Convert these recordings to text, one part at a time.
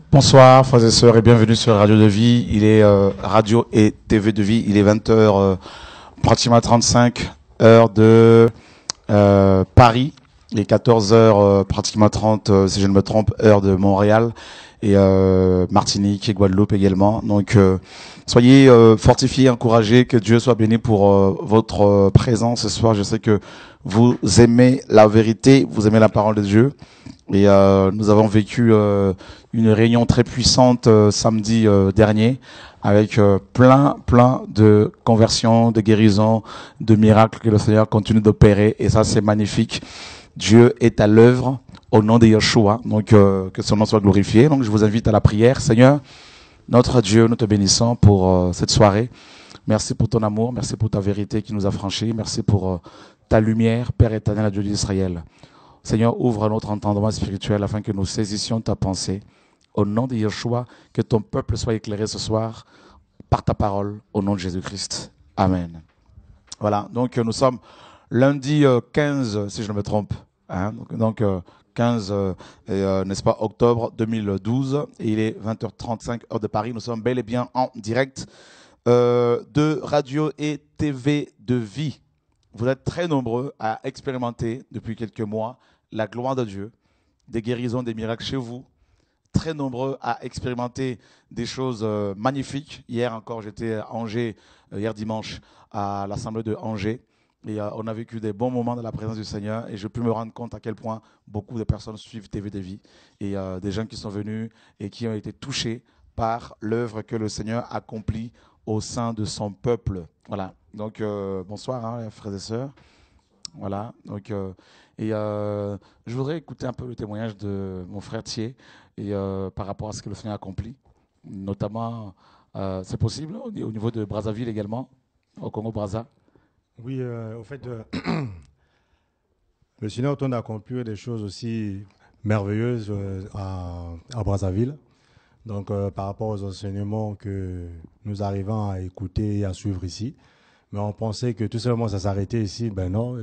Bonsoir frères et sœurs et bienvenue sur Radio de Vie. Il est Radio et TV de Vie. Il est 20h, pratiquement 35 heures de Paris. Il est 14h, pratiquement 30, si je ne me trompe, heure de Montréal et Martinique et Guadeloupe également. Donc soyez fortifiés, encouragés, que Dieu soit béni pour votre présence ce soir. Je sais que vous aimez la vérité, vous aimez la parole de Dieu. Et nous avons vécu une réunion très puissante samedi dernier avec plein de conversions, de guérisons, de miracles que le Seigneur continue d'opérer. Et ça, c'est magnifique. Dieu est à l'œuvre au nom de Yeshua. Donc, que son nom soit glorifié. Donc, je vous invite à la prière. Seigneur, notre Dieu, nous te bénissons pour cette soirée. Merci pour ton amour. Merci pour ta vérité qui nous a franchis. Merci pour ta lumière, Père éternel, Dieu d'Israël. Seigneur, ouvre notre entendement spirituel afin que nous saisissions ta pensée. Au nom de Yeshua, que ton peuple soit éclairé ce soir par ta parole, au nom de Jésus-Christ. Amen. Voilà, donc nous sommes lundi 15, si je ne me trompe. Hein, donc 15, n'est-ce pas, octobre 2012. Et il est 20h35, heure de Paris. Nous sommes bel et bien en direct de Radio et TV de Vie. Vous êtes très nombreux à expérimenter depuis quelques mois la gloire de Dieu, des guérisons, des miracles chez vous. Très nombreux à expérimenter des choses magnifiques. Hier encore, j'étais à Angers, hier dimanche, à l'Assemblée de Angers. Et on a vécu des bons moments dans la présence du Seigneur. Et je peux me rendre compte à quel point beaucoup de personnes suivent TV de Vie. Et des gens qui sont venus et qui ont été touchés par l'œuvre que le Seigneur accomplit au sein de son peuple. Voilà. Donc, bonsoir, hein, frères et sœurs. Voilà. Donc, je voudrais écouter un peu le témoignage de mon frère Thier et par rapport à ce que le Seigneur accomplit. Notamment, c'est possible au niveau de Brazzaville également, au Congo-Brazza. Oui, au fait, le Seigneur tourne à accomplir des choses aussi merveilleuses à Brazzaville. Donc, par rapport aux enseignements que nous arrivons à écouter et à suivre ici. Mais on pensait que tout simplement ça s'arrêtait ici. Ben non.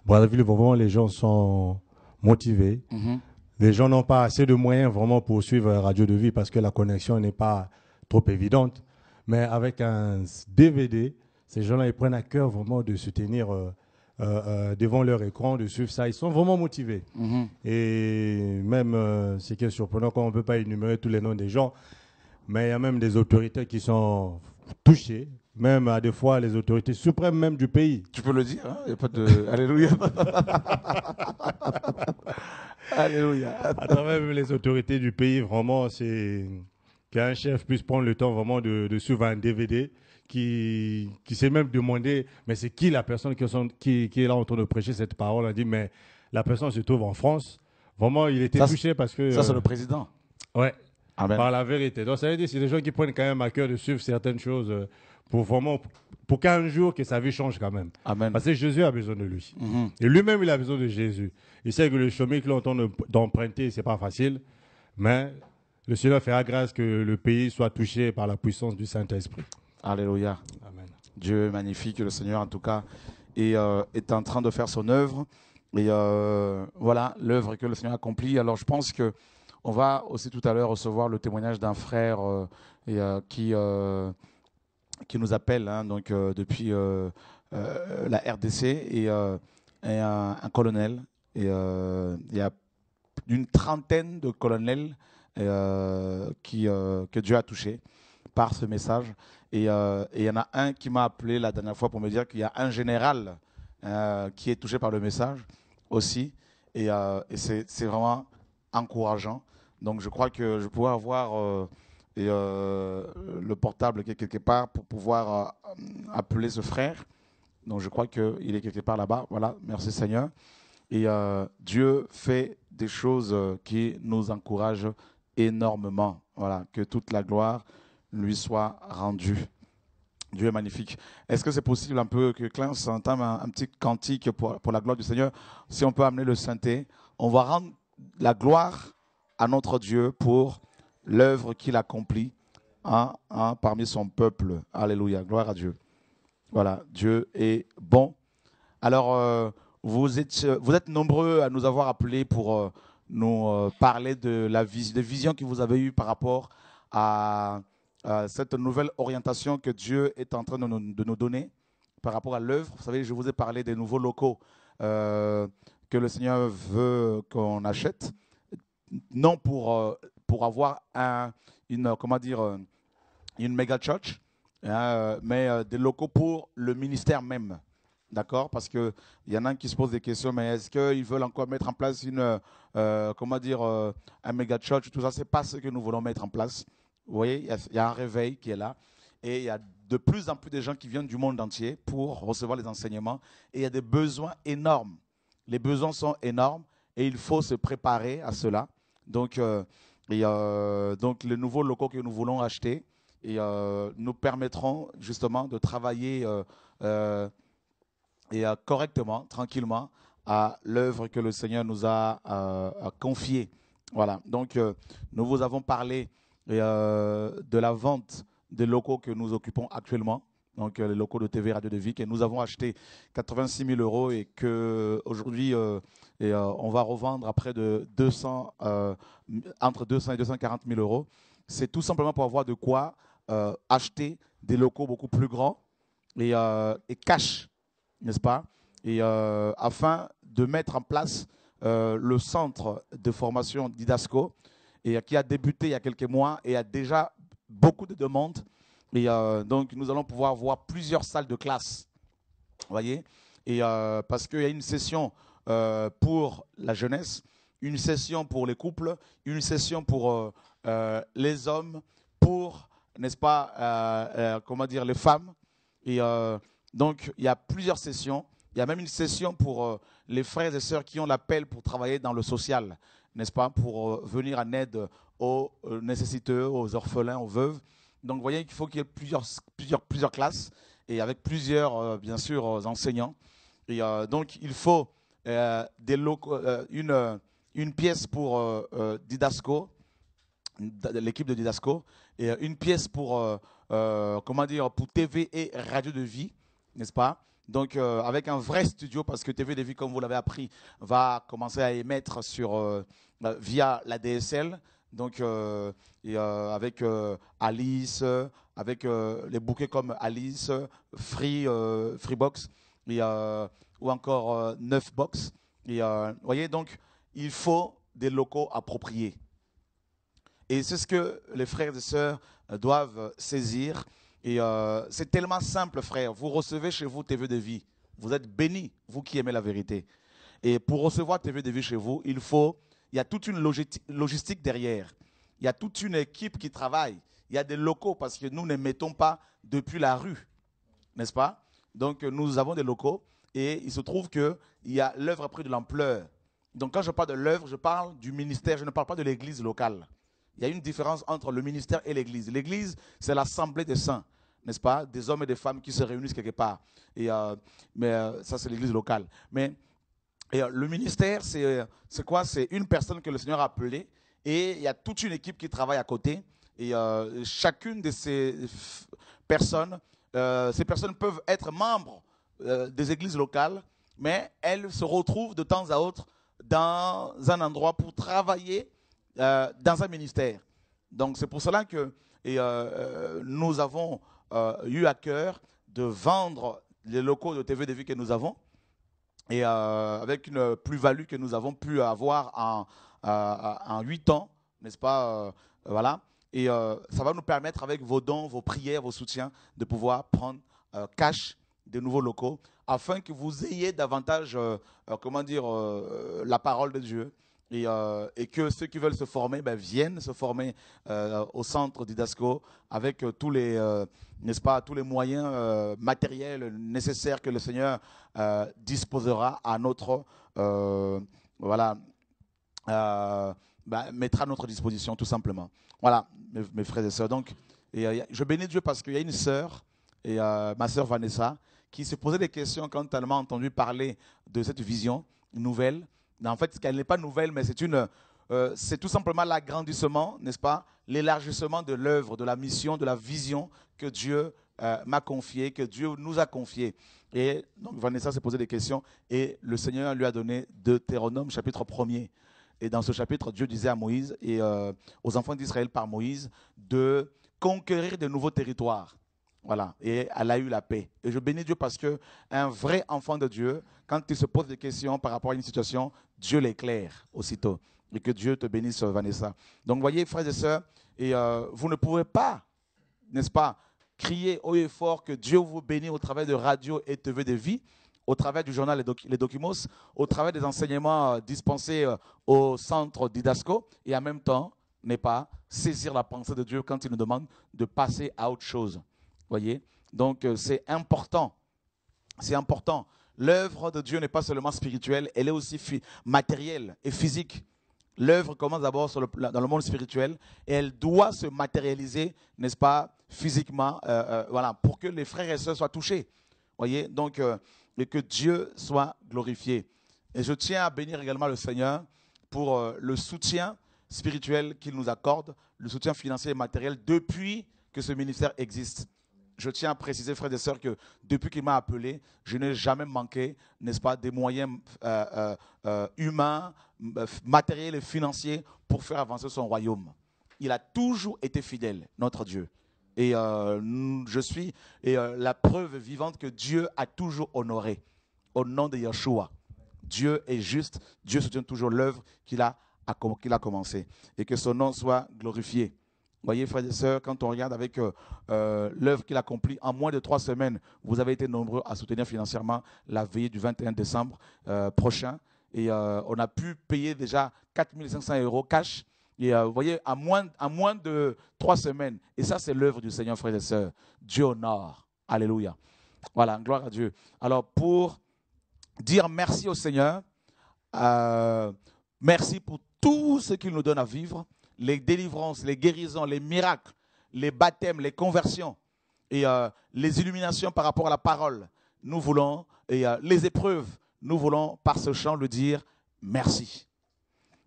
Brazzaville, vraiment, les gens sont motivés. Mm-hmm. Les gens n'ont pas assez de moyens vraiment pour suivre Radio de Vie parce que la connexion n'est pas trop évidente. Mais avec un DVD, ces gens-là, ils prennent à cœur vraiment de se tenir devant leur écran, de suivre ça. Ils sont vraiment motivés. Mm-hmm. Et même, ce qui est surprenant, quand on ne peut pas énumérer tous les noms des gens, mais il y a même des autorités qui sont touchées, même à des fois les autorités suprêmes même du pays. Tu peux le dire, hein? Il n'y a pas de... Alléluia. Alléluia. À travers même les autorités du pays, vraiment, c'est qu'un chef puisse prendre le temps vraiment de suivre un DVD qui s'est même demandé, mais c'est qui la personne qui est là en train de prêcher cette parole. On a dit, mais la personne se trouve en France. Vraiment, il était touché parce que... Ça, c'est le président. Ouais. Amen. Par la vérité. Donc, ça veut dire que c'est des gens qui prennent quand même à cœur de suivre certaines choses pour qu'un jour que sa vie change quand même. Amen. Parce que Jésus a besoin de lui. Mm-hmm. Et lui-même, il a besoin de Jésus. Il sait que le chemin qu'il entend d'emprunter, c'est pas facile, mais le Seigneur fera grâce que le pays soit touché par la puissance du Saint-Esprit. Alléluia. Amen. Dieu est magnifique, le Seigneur en tout cas est en train de faire son œuvre. Et voilà l'œuvre que le Seigneur accomplit. Alors je pense que on va aussi tout à l'heure recevoir le témoignage d'un frère qui nous appelle hein, donc, depuis la RDC et un colonel. Et il y a une trentaine de colonels que Dieu a touchés par ce message. Et il y en a un qui m'a appelé la dernière fois pour me dire qu'il y a un général qui est touché par le message aussi. Et c'est vraiment encourageant. Donc je crois que je pourrais avoir le portable qui est quelque part pour pouvoir appeler ce frère. Donc je crois qu'il est quelque part là-bas. Voilà, merci Seigneur. Et Dieu fait des choses qui nous encouragent énormément. Voilà, que toute la gloire lui soit rendue. Dieu est magnifique. Est-ce que c'est possible un peu que Clin s'entame un petit cantique pour la gloire du Seigneur? Si on peut amener le synthé, on va rendre la gloire à notre Dieu pour l'œuvre qu'il accomplit parmi son peuple. Alléluia, gloire à Dieu. Voilà, Dieu est bon. Alors, vous êtes nombreux à nous avoir appelés pour nous parler de des visions que vous avez eues par rapport à cette nouvelle orientation que Dieu est en train de nous donner par rapport à l'œuvre. Vous savez, je vous ai parlé des nouveaux locaux que le Seigneur veut qu'on achète, non pour avoir comment dire, une méga church, hein, mais des locaux pour le ministère même. D'accord? Parce qu'il y en a qui se posent des questions, mais est-ce qu'ils veulent encore mettre en place comment dire, un méga church? Tout ça, ce n'est pas ce que nous voulons mettre en place. Vous voyez, il y a un réveil qui est là. Et il y a de plus en plus de gens qui viennent du monde entier pour recevoir les enseignements. Et il y a des besoins énormes. Les besoins sont énormes et il faut se préparer à cela. Donc, donc les nouveaux locaux que nous voulons acheter nous permettront justement de travailler correctement, tranquillement, à l'œuvre que le Seigneur nous a confiée. Voilà. Donc, nous vous avons parlé de la vente des locaux que nous occupons actuellement, donc les locaux de TV Radio de Vie, que nous avons acheté 86 000 euros et qu'aujourd'hui, on va revendre à près de 200, entre 200 et 240 000 euros. C'est tout simplement pour avoir de quoi acheter des locaux beaucoup plus grands et cash, n'est-ce pas? Et afin de mettre en place le centre de formation d'Idasco, et qui a débuté il y a quelques mois et a déjà beaucoup de demandes. Et donc, nous allons pouvoir voir plusieurs salles de classe, vous voyez, et parce qu'il y a une session pour la jeunesse, une session pour les couples, une session pour les hommes, pour, n'est-ce pas, comment dire, les femmes. Et donc, il y a plusieurs sessions. Il y a même une session pour les frères et sœurs qui ont l'appel pour travailler dans le social, n'est-ce pas, pour venir en aide aux nécessiteux, aux orphelins, aux veuves. Donc, vous voyez qu'il faut qu'il y ait plusieurs classes et avec plusieurs, bien sûr, enseignants. Et donc, il faut des locaux, une pièce pour Didasco, l'équipe de Didasco, et une pièce pour, comment dire, pour TV et Radio de Vie, n'est-ce pas? Donc, avec un vrai studio, parce que TV de Vie, comme vous l'avez appris, va commencer à émettre via la DSL. Donc, avec Alice, avec les bouquets comme Alice, Freebox, ou encore 9box. Et vous voyez, donc, il faut des locaux appropriés. Et c'est ce que les frères et sœurs doivent saisir. Et c'est tellement simple, frère. Vous recevez chez vous TV de Vie. Vous êtes bénis, vous qui aimez la vérité. Et pour recevoir TV de Vie chez vous, il y a toute une logistique derrière. Il y a toute une équipe qui travaille. Il y a des locaux parce que nous ne mettons pas depuis la rue, n'est-ce pas? Donc nous avons des locaux et il se trouve que l'œuvre a pris de l'ampleur. Donc quand je parle de l'œuvre, je parle du ministère, je ne parle pas de l'église locale. Il y a une différence entre le ministère et l'église. L'église, c'est l'assemblée des saints, n'est-ce pas? Des hommes et des femmes qui se réunissent quelque part. Et, ça, c'est l'église locale. Mais le ministère, c'est quoi? C'est une personne que le Seigneur a appelée et il y a toute une équipe qui travaille à côté. Et chacune de ces personnes peuvent être membres des églises locales, mais elles se retrouvent de temps à autre dans un endroit pour travailler dans un ministère. Donc c'est pour cela que nous avons eu à cœur de vendre les locaux de TV de Vie que nous avons et avec une plus-value que nous avons pu avoir en 8 ans, n'est-ce pas, voilà. Et ça va nous permettre avec vos dons, vos prières, vos soutiens de pouvoir prendre cash de nouveaux locaux afin que vous ayez davantage, comment dire, la parole de Dieu. Et que ceux qui veulent se former viennent se former au centre d'Idasco avec tous les, n'est-ce pas, tous les moyens matériels nécessaires que le Seigneur disposera à notre, voilà, mettra à notre disposition tout simplement. Voilà, mes frères et sœurs. Donc, je bénis Dieu parce qu'il y a une sœur, ma sœur Vanessa, qui se posait des questions quand elle m'a entendu parler de cette vision nouvelle. En fait, elle n'est pas nouvelle, mais c'est tout simplement l'agrandissement, n'est-ce pas? L'élargissement de l'œuvre, de la mission, de la vision que Dieu m'a confiée, que Dieu nous a confiée. Et donc Vanessa s'est posé des questions et le Seigneur lui a donné Deutéronome chapitre 1er. Et dans ce chapitre, Dieu disait à Moïse et aux enfants d'Israël par Moïse de conquérir de nouveaux territoires. Voilà, et elle a eu la paix. Et je bénis Dieu parce qu'un vrai enfant de Dieu, quand il se pose des questions par rapport à une situation, Dieu l'éclaire aussitôt. Et que Dieu te bénisse, Vanessa. Donc, voyez, frères et sœurs, et, vous ne pouvez pas, n'est-ce pas, crier haut et fort que Dieu vous bénit au travers de Radio et TV de Vie, au travers du journal Les Documos, au travers des enseignements dispensés au centre Didasco, et en même temps, n'est pas saisir la pensée de Dieu quand il nous demande de passer à autre chose. Voyez, donc c'est important. C'est important. L'œuvre de Dieu n'est pas seulement spirituelle, elle est aussi matérielle et physique. L'œuvre commence d'abord dans le monde spirituel et elle doit se matérialiser, n'est-ce pas, physiquement, voilà, pour que les frères et sœurs soient touchés. Voyez, donc, et que Dieu soit glorifié. Et je tiens à bénir également le Seigneur pour le soutien spirituel qu'il nous accorde, le soutien financier et matériel depuis que ce ministère existe. Je tiens à préciser, frères et sœurs, que depuis qu'il m'a appelé, je n'ai jamais manqué, n'est-ce pas, des moyens humains, matériels et financiers pour faire avancer son royaume. Il a toujours été fidèle, notre Dieu. Et je suis la preuve vivante que Dieu a toujours honoré au nom de Yeshua. Dieu est juste, Dieu soutient toujours l'œuvre qu'il a commencée. Et que son nom soit glorifié. Voyez, frères et sœurs, quand on regarde avec l'œuvre qu'il accomplit en moins de 3 semaines, vous avez été nombreux à soutenir financièrement la veillée du 21 décembre prochain. Et on a pu payer déjà 4 500 € cash. Et vous voyez, en moins de 3 semaines. Et ça, c'est l'œuvre du Seigneur, frères et sœurs. Dieu honore. Alléluia. Voilà, gloire à Dieu. Alors, pour dire merci au Seigneur, merci pour tout ce qu'il nous donne à vivre, les délivrances, les guérisons, les miracles, les baptêmes, les conversions et les illuminations par rapport à la parole. Nous voulons, et les épreuves, nous voulons par ce chant lui dire merci.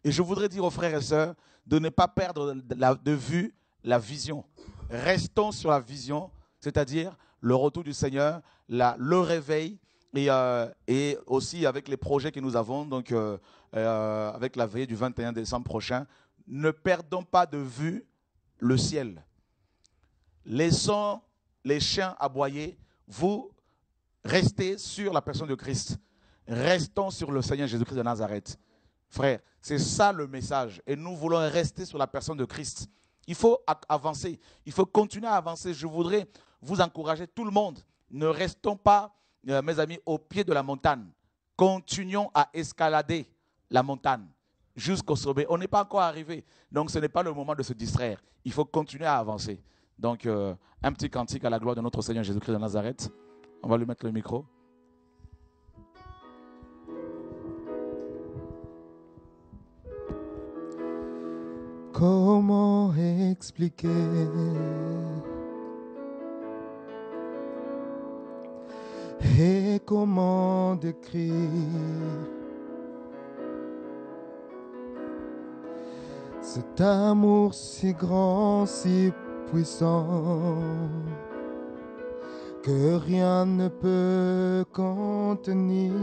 Et je voudrais dire aux frères et sœurs de ne pas perdre de vue la vision. Restons sur la vision, c'est-à-dire le retour du Seigneur, le réveil et aussi avec les projets que nous avons, donc avec la veillée du 21 décembre prochain. Ne perdons pas de vue le ciel. Laissons les chiens aboyer. Vous restez sur la personne de Christ. Restons sur le Seigneur Jésus-Christ de Nazareth. Frère, c'est ça le message. Et nous voulons rester sur la personne de Christ. Il faut avancer. Il faut continuer à avancer. Je voudrais vous encourager, tout le monde. Ne restons pas, mes amis, au pied de la montagne. Continuons à escalader la montagne jusqu'au sommet. On n'est pas encore arrivé. Donc, ce n'est pas le moment de se distraire. Il faut continuer à avancer. Donc, un petit cantique à la gloire de notre Seigneur Jésus-Christ de Nazareth. On va lui mettre le micro. Comment expliquer et comment décrire cet amour si grand, si puissant que rien ne peut contenir.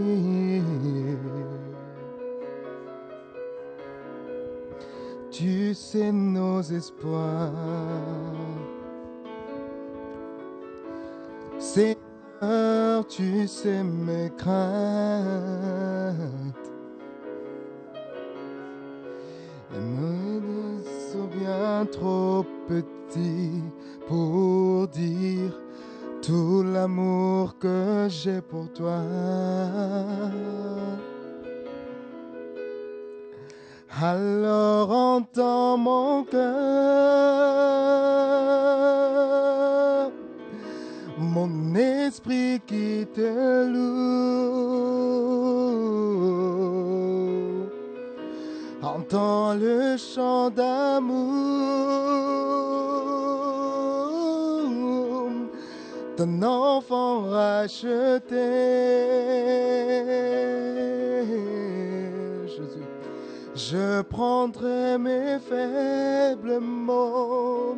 Tu sais nos espoirs, Seigneur, tu sais mes craintes. Et me sont bien trop petits pour dire tout l'amour que j'ai pour toi. Alors entends mon cœur, mon esprit qui te loue. Entends le chant d'amour d'un enfant racheté. Je prendrai mes faibles mots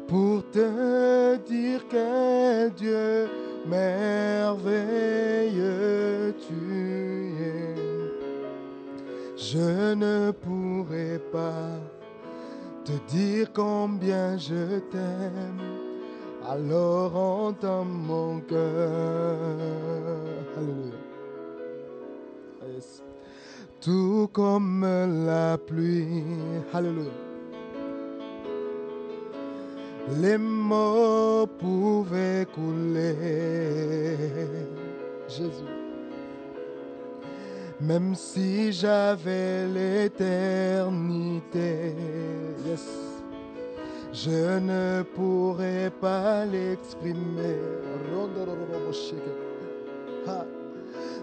pour te dire quel Dieu merveilleux tu es. Je ne pourrai pas te dire combien je t'aime. Alors entends mon cœur. Alléluia. Yes. Tout comme la pluie. Alléluia. Les mots pouvaient couler. Jésus. Même si j'avais l'éternité. Yes. Je ne pourrais pas l'exprimer.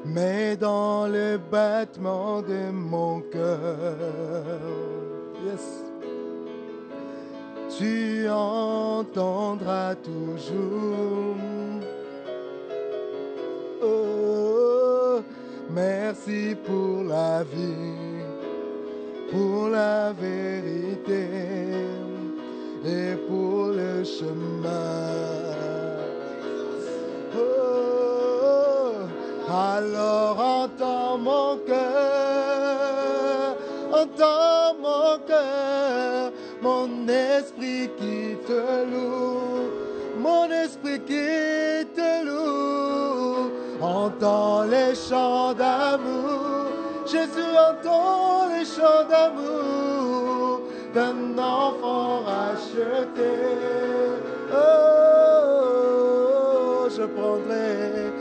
Mais dans le battement de mon cœur, yes, tu entendras toujours. Oh, merci pour la vie, pour la vérité et pour le chemin. Oh, alors entends mon cœur, mon esprit qui te loue, mon esprit qui te loue. Entends les chants d'amour, Jésus entend les chants d'amour d'un enfant racheté. Oh, je prendrai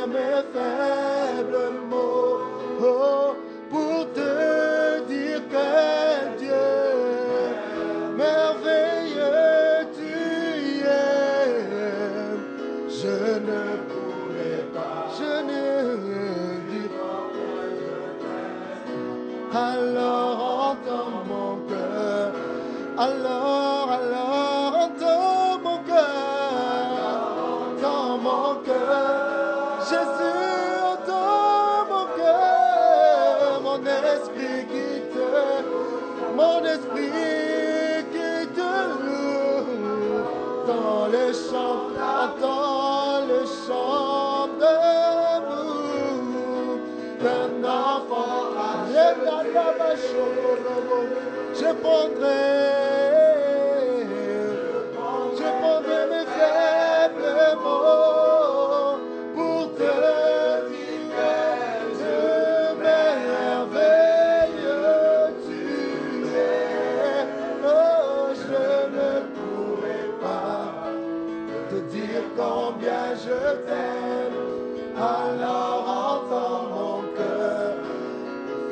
mes faibles mots, oh, pour te dire que Dieu, merveilleux tu es. Je ne pourrai pas, je ne dis pas, alors entends mon cœur, alors entends mon cœur, entends mon cœur. Jésus, entends mon cœur, mon esprit qui te loue. Dans le chant, entends le chant d'amour d'un enfant. Je prendrai mes faibles mots pour te dire Dieu merveilleux tu es. Oh, je ne pourrai pas te dire combien je t'aime. Alors entends mon cœur.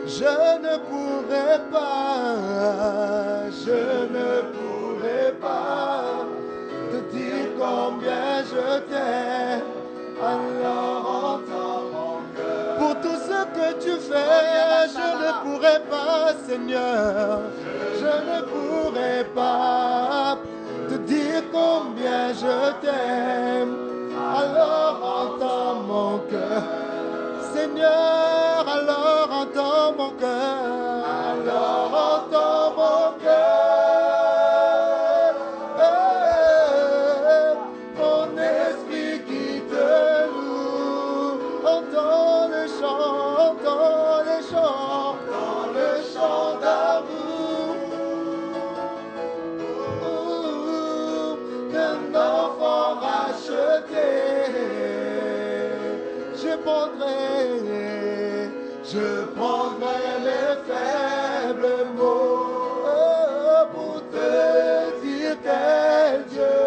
Je ne pourrai pas te dire combien je t'aime. Alors entends mon cœur. Pour tout ce que tu fais, je ne pourrai pas, Seigneur. Je ne pourrai pas te dire combien je t'aime. Alors entends mon cœur. Seigneur, alors entends mon cœur, alors entends mon cœur, mon esprit qui te loue, entends le chant d'amour, d'un enfant racheté. Je prendrai mes faibles mots, oh, pour te dire quel Dieu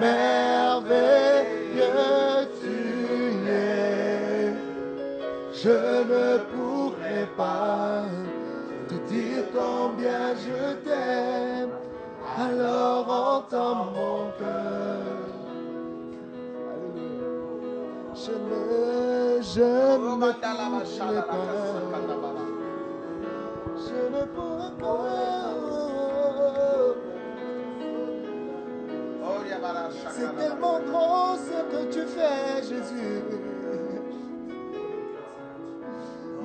merveilleux tu es. Je ne pourrai pas te dire combien je t'aime, alors entends mon cœur. Je ne pourrai pas. Je ne pourrai pas. C'est tellement grand ce que tu fais, Jésus.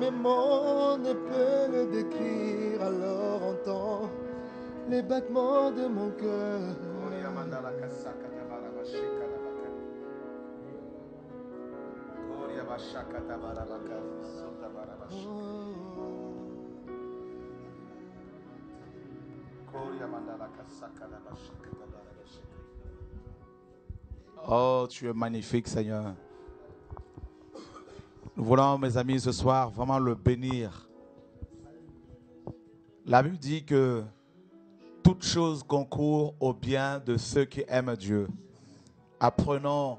Mes mots ne peuvent le décrire, alors entends les battements de mon cœur. Oh, Oh, tu es magnifique, Seigneur. Nous voulons, mes amis, ce soir, vraiment le bénir. La Bible dit que toute chose concourt au bien de ceux qui aiment Dieu. Apprenons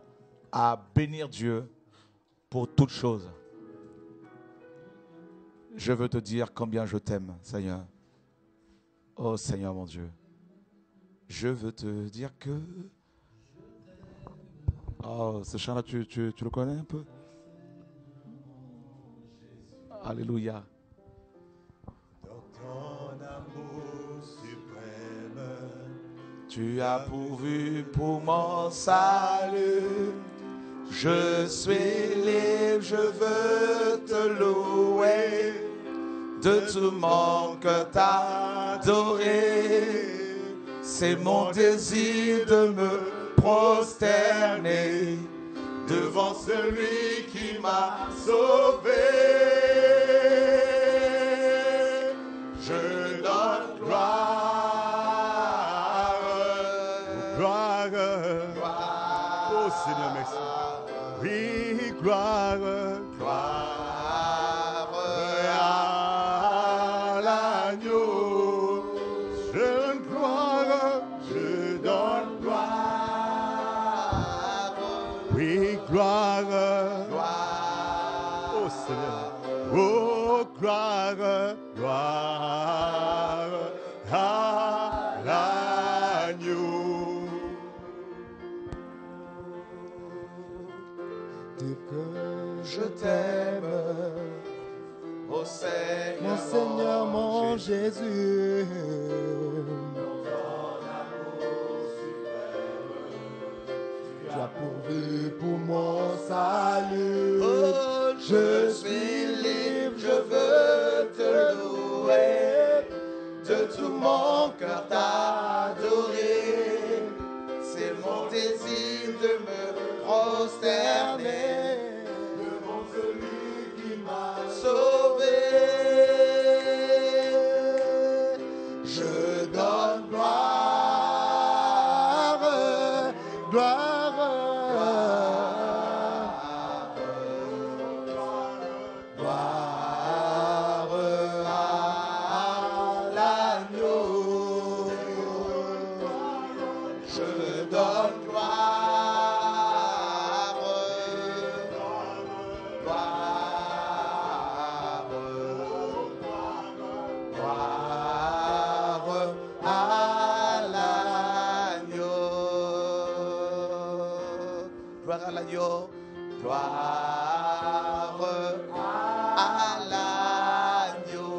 à bénir Dieu pour toutes choses. Je veux te dire combien je t'aime, Seigneur. Oh Seigneur mon Dieu. Je veux te dire que... Oh, ce chant-là, tu le connais un peu? Alléluia. Dans ton amour suprême, Tu as pourvu pour mon salut. Je suis libre, je veux te louer. De tout mon cœur t'adorer. C'est mon désir de me prosterner devant celui qui m'a sauvé. Je donne gloire. gloire. Oh Seigneur, merci. Oui, gloire. Gloire à l'agneau. Je donne gloire. Je donne gloire. Oui, gloire. Oh Seigneur. Oh, gloire, gloire à l'agneau. Je t'aime, ô Seigneur, Mon Seigneur, mon Jésus. Tu as pourvu pour mon salut. Oh, je suis libre, je veux te louer. De tout mon cœur t'adorer. C'est mon désir de me prosterner devant celui qui m'a sauvé. Je donne gloire, Gloire, gloire à l'agneau. Je donne gloire, gloire à l'agneau. Gloire à l'agneau. Gloire à l'agneau.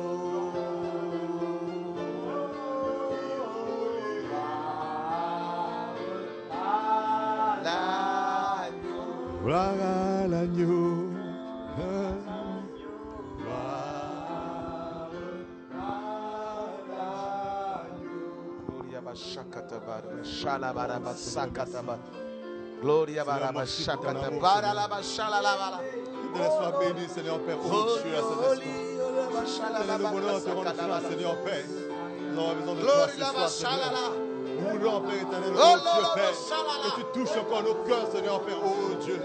L'agneau. gloire à l'agneau. Gloria bashakata shala baraba sakata. Gloria baraba shakata baraba shala la bala. Que sois béni, Seigneur Père, oh Dieu, à cet instant. Seigneur, nous voulons te rendre gloire, Seigneur Père. Nous avons besoin de toi ce soir, Seigneur. Nous voulons, Père éternel, oh Dieu, Père, que tu touches encore nos cœurs, Seigneur Père, oh Dieu.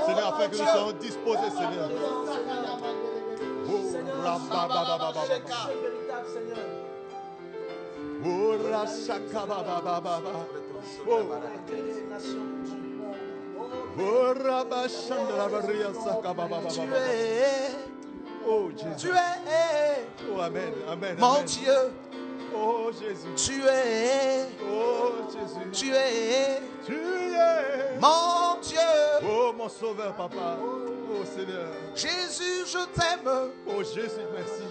Seigneur, afin que nous soyons disposés, Seigneur. Oh, rabababababa. Oh, rachakababababa. Oh, oh, rabachandalabaria sakababababa. Tu es, Oh, Jésus. tu es, Oh, amen, amen, mon amen. Dieu, Oh, Jésus. tu es, Oh, Jésus. tu es, Tu es. mon Dieu. Oh, mon sauveur, papa. Oh, Seigneur. Jésus, je t'aime. Oh, Jésus, merci.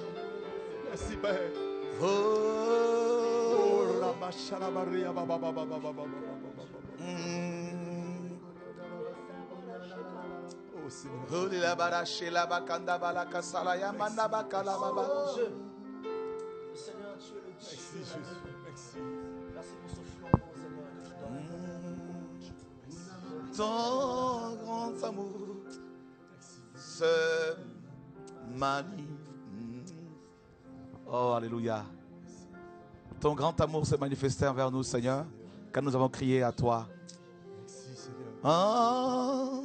Merci, Père. Oh, Oh, rabachalabaria babababababababababa. Oh, Seigneur. Seigneur, tu es le Dieu. Merci, Jésus. Merci. Merci pour ce flambeau, Seigneur, que tu donnes. ton grand amour se manifeste. Oh, alléluia. Ton grand amour s'est manifesté envers nous, Seigneur, quand nous avons crié à toi. Merci, Seigneur. En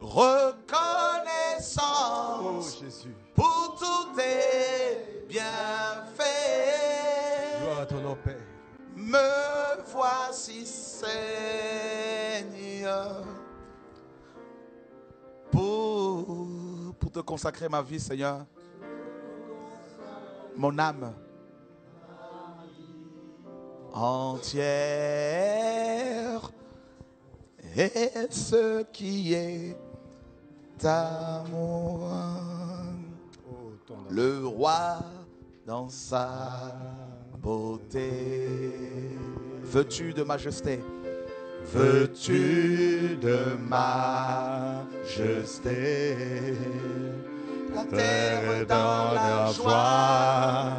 Oh, reconnaissance Jésus. pour tous tes bienfaits. Gloire à ton nom, Père. Me voici, Seigneur, pour te consacrer ma vie, Seigneur, mon âme entière et ce qui est amour. Oh, ton amour. Le roi dans sa beauté. Veux-tu de majesté? Veux-tu de majesté? La terre est dans la joie.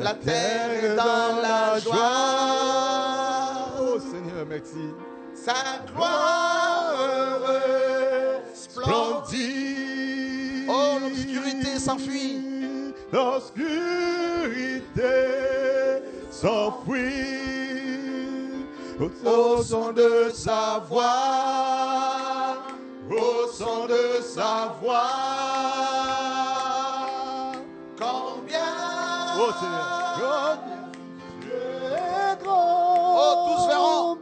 La terre est dans la joie. Oh, Seigneur, merci. Sa gloire resplendit. Oh, l'obscurité s'enfuit. L'obscurité s'enfuit Au son de sa voix, au son de sa voix, combien, Oh, Seigneur. Dieu est grand. oh, tous verront,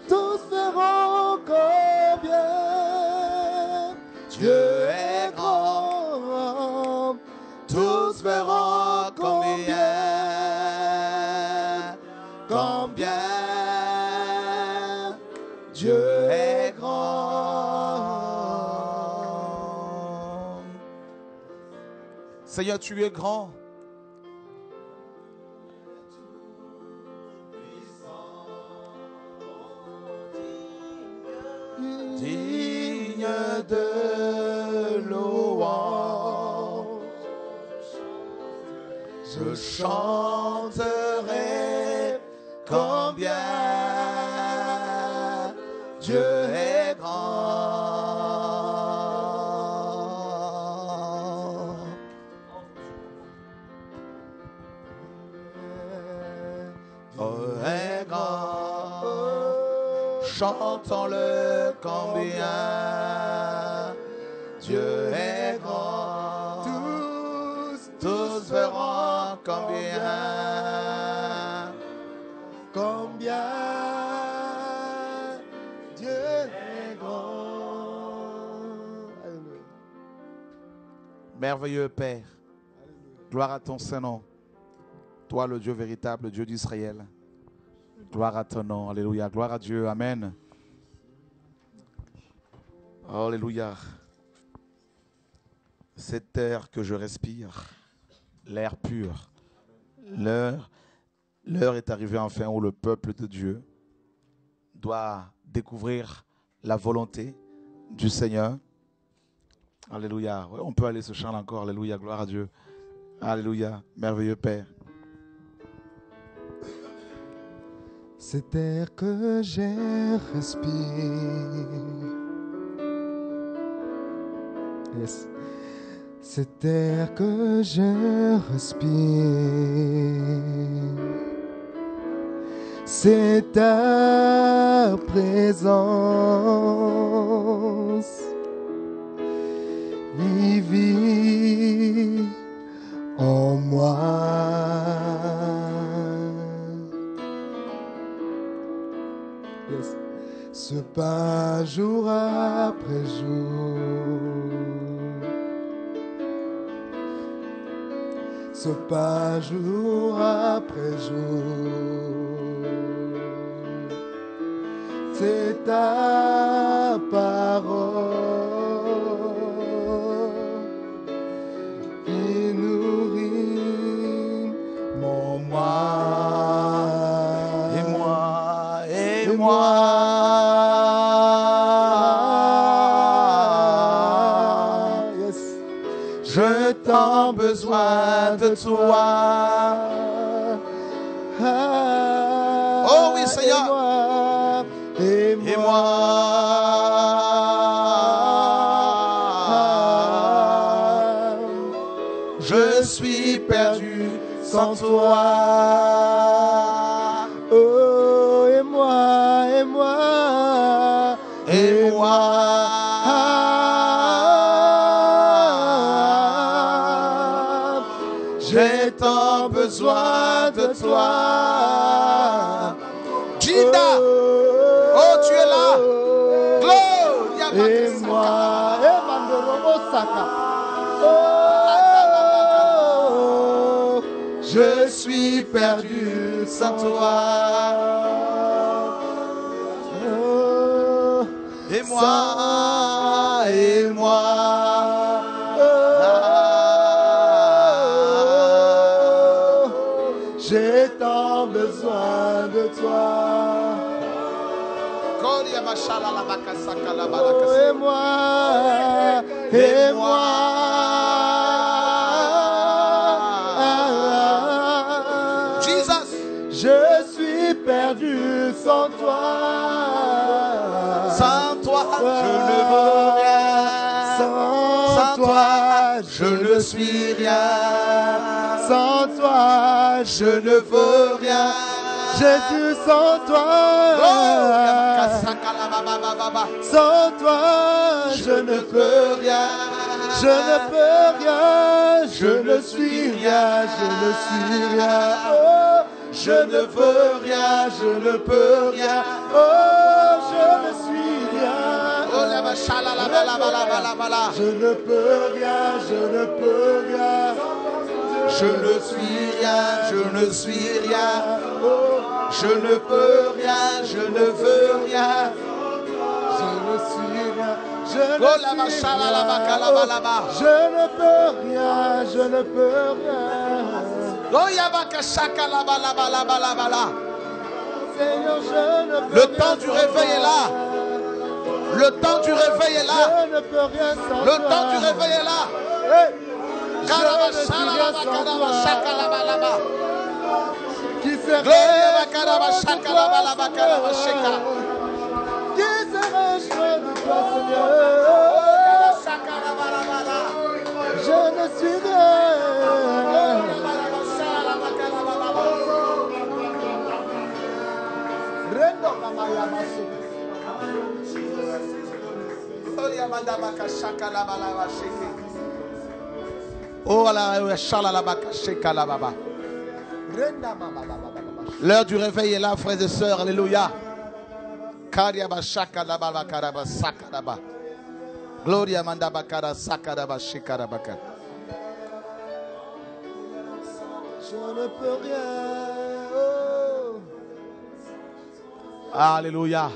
Tous verront combien Dieu est grand, tous verront combien Dieu est grand. Seigneur, tu es grand. Digne de louange, je chanterai combien Dieu est grand. Oh, est grand. Chantons-le combien Dieu est grand. Tous verront combien Dieu est grand. Alléluia. Merveilleux Père, gloire à ton Saint-Nom. Toi le Dieu véritable, Dieu d'Israël. Gloire à ton nom, alléluia. Gloire à Dieu, amen. Alléluia. Cet air que je respire, l'air pur, l'heure est arrivée enfin où le peuple de Dieu doit découvrir la volonté du Seigneur. Alléluia. On peut aller ce chant encore, alléluia, gloire à Dieu. Alléluia, merveilleux Père. Cet air que j'ai respiré. Yes. Cet air que j'ai respiré. C'est ta présence. Vive en moi. Yes. Ce pas jour après jour, ce pas jour après jour, c'est ta parole qui nourrit mon moi. Et moi, Yes. je t'en besoin de toi. Oh oui, Seigneur. Et moi, je suis perdu sans toi. besoin de toi. Jinda, oh tu es là. Gloria Et moi, oh, je suis perdu sans toi. Oh, Et moi, et moi, oh, j'ai tant besoin de toi. Gloria Mashala la Bakasaka la Oh, Balakasa. et moi, et moi. Jesus, Je suis perdu sans toi. sans toi, je ne veux rien. Sans toi, je ne suis rien. Sans toi, je ne veux rien. Jésus, sans toi. Sans toi, je ne peux rien. Je ne peux rien. Je ne suis rien. Je ne suis rien. Oh, je ne veux rien. Je ne peux rien. Oh, je ne suis rien. Je ne peux rien. Je ne peux rien. Je ne suis rien. Je ne suis rien. Oh, je ne peux rien. Je ne veux rien. Je ne suis rien. Je ne suis rien. Je ne peux rien. Je ne peux rien. Seigneur, je ne peux Le rien temps du sans réveil est toi. là. Le temps du réveil est là. Je ne peux rien sans Le toi. temps du réveil est là. Hey. Je ne suis rien sans toi. Qui serait Gloria loin de toi, Seigneur? Qui serait loin de toi, Seigneur? Je ne suis rien. L'heure du réveil est là, frères et sœurs. Alléluia. Gloria mandabakara sakaraba shikarabaka. Je ne peux rien. Oh. Alléluia.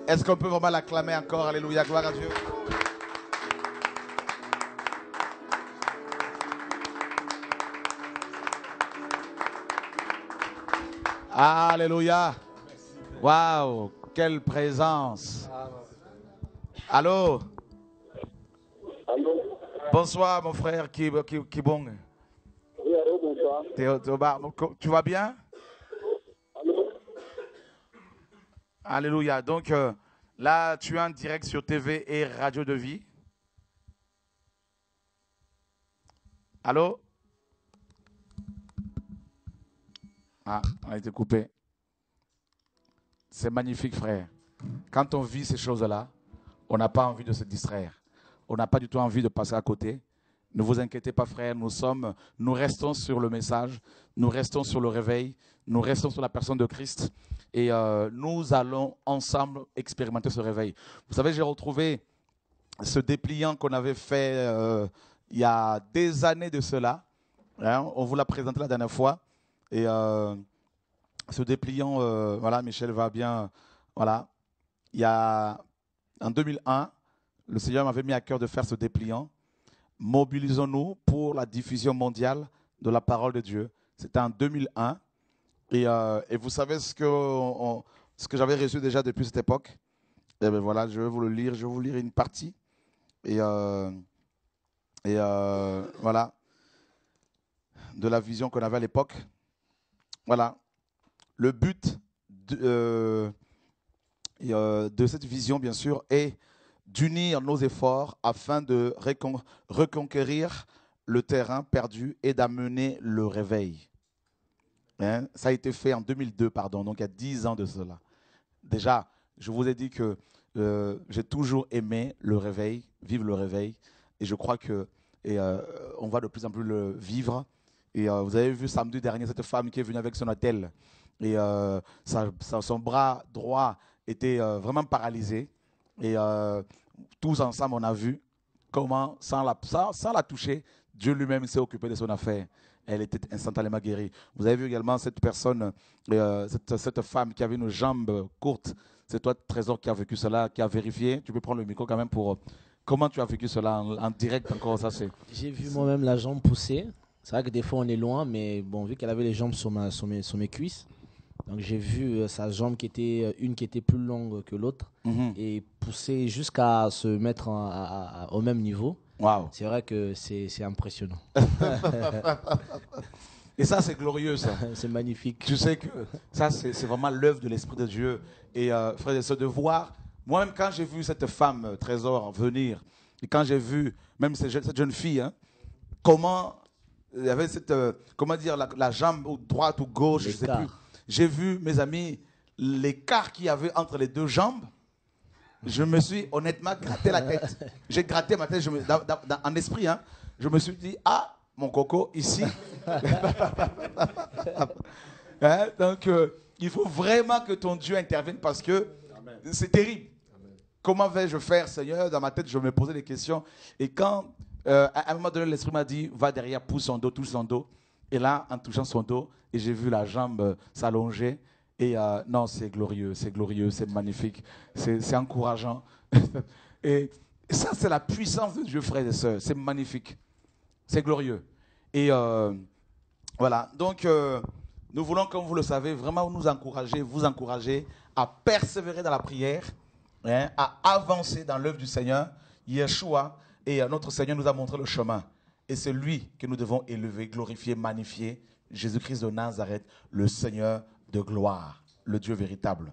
Est-ce qu'on peut vraiment l'acclamer encore? Alléluia. Gloire à Dieu. Alléluia. Waouh, quelle présence. Allô? Allô? Bonsoir mon frère Kibong. Oui, allô, bonsoir. Tu vas bien? Allô? Alléluia. Donc là, tu es en direct sur TV et Radio de Vie. Allô? Ah, on a été coupé. C'est magnifique, frère. Quand on vit ces choses-là, on n'a pas envie de se distraire. On n'a pas du tout envie de passer à côté. Ne vous inquiétez pas, frère. Nous restons sur le message. Nous restons sur le réveil. Nous restons sur la personne de Christ. Et nous allons ensemble expérimenter ce réveil. Vous savez, j'ai retrouvé ce dépliant qu'on avait fait il y a des années de cela. Hein, on vous l'a présenté la dernière fois. Et ce dépliant, voilà, Michel va bien. Voilà. Il y a, en 2001, le Seigneur m'avait mis à cœur de faire ce dépliant. Mobilisons-nous pour la diffusion mondiale de la parole de Dieu. C'était en 2001. Et vous savez ce que j'avais reçu déjà depuis cette époque. Et bien voilà, je vais vous le lire. Je vais vous lire une partie. Et voilà, de la vision qu'on avait à l'époque. Voilà, le but de cette vision, bien sûr, est d'unir nos efforts afin de reconquérir le terrain perdu et d'amener le réveil. Hein? Ça a été fait en 2002, pardon, donc il y a 10 ans de cela. Déjà, je vous ai dit que j'ai toujours aimé le réveil, vivre le réveil, et je crois que on va de plus en plus le vivre. Et vous avez vu samedi dernier cette femme qui est venue avec son attelle. Et son bras droit était vraiment paralysé. Et tous ensemble, on a vu comment, sans la toucher, Dieu lui-même s'est occupé de son affaire. Elle était instantanément guérie. Vous avez vu également cette personne, cette femme qui avait une jambe courte. C'est toi, Trésor, qui a vécu cela, qui a vérifié. Tu peux prendre le micro quand même pour... comment tu as vécu cela en direct encore ça, J'ai vu moi-même la jambe pousser. C'est vrai que des fois on est loin, mais bon, vu qu'elle avait les jambes sur mes cuisses, donc j'ai vu sa jambe qui était plus longue que l'autre et pousser jusqu'à se mettre au même niveau. Wow. C'est vrai que c'est impressionnant. Et ça, c'est glorieux, ça. C'est magnifique. Tu sais que ça, c'est vraiment l'œuvre de l'Esprit de Dieu. Et frère et sœurs, de voir, moi-même quand j'ai vu cette femme, Trésor, venir, et quand j'ai vu même cette jeune fille, hein, comment il y avait cette, comment dire, la jambe droite ou gauche, je ne sais plus. J'ai vu, mes amis, l'écart qu'il y avait entre les deux jambes. Je me suis honnêtement gratté la tête. J'ai gratté ma tête en esprit. Hein, je me suis dit, ah, mon coco, ici. Hein, donc, il faut vraiment que ton Dieu intervienne parce que c'est terrible. Amen. Comment vais-je faire, Seigneur? Dans ma tête, je me posais des questions. Et quand, à un moment donné, l'Esprit m'a dit, va derrière, pousse son dos, touche son dos. Et là, en touchant son dos, et j'ai vu la jambe s'allonger. Et non, c'est glorieux, c'est magnifique, c'est encourageant. Et ça, c'est la puissance de Dieu, frères et sœurs. C'est magnifique, c'est glorieux. Et voilà, donc nous voulons, comme vous le savez, vraiment vous encourager à persévérer dans la prière, hein, à avancer dans l'œuvre du Seigneur. Yeshua, et notre Seigneur nous a montré le chemin. Et c'est lui que nous devons élever, glorifier, magnifier. Jésus-Christ de Nazareth, le Seigneur de gloire, le Dieu véritable.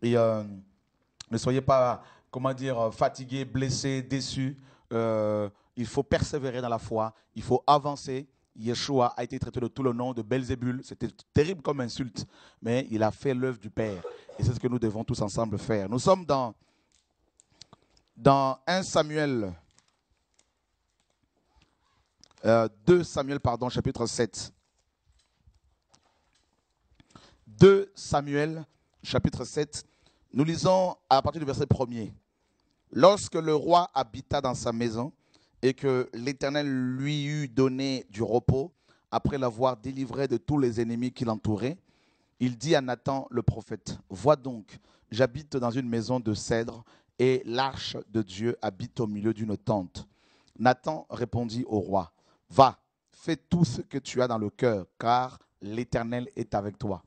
Et ne soyez pas, comment dire, fatigués, blessés, déçus. Il faut persévérer dans la foi, il faut avancer. Yeshua a été traité de tout le nom de Belzébul. C'était terrible comme insulte, mais il a fait l'œuvre du Père. Et c'est ce que nous devons tous ensemble faire. Nous sommes dans 1 Samuel, 2 Samuel, pardon, chapitre 7. 2 Samuel, chapitre 7, nous lisons à partir du verset 1er. Lorsque le roi habita dans sa maison et que l'Éternel lui eut donné du repos, après l'avoir délivré de tous les ennemis qui l'entouraient, il dit à Nathan le prophète, « Vois donc, j'habite dans une maison de cèdre et l'arche de Dieu habite au milieu d'une tente. » Nathan répondit au roi, « Va, fais tout ce que tu as dans le cœur, car l'Éternel est avec toi. »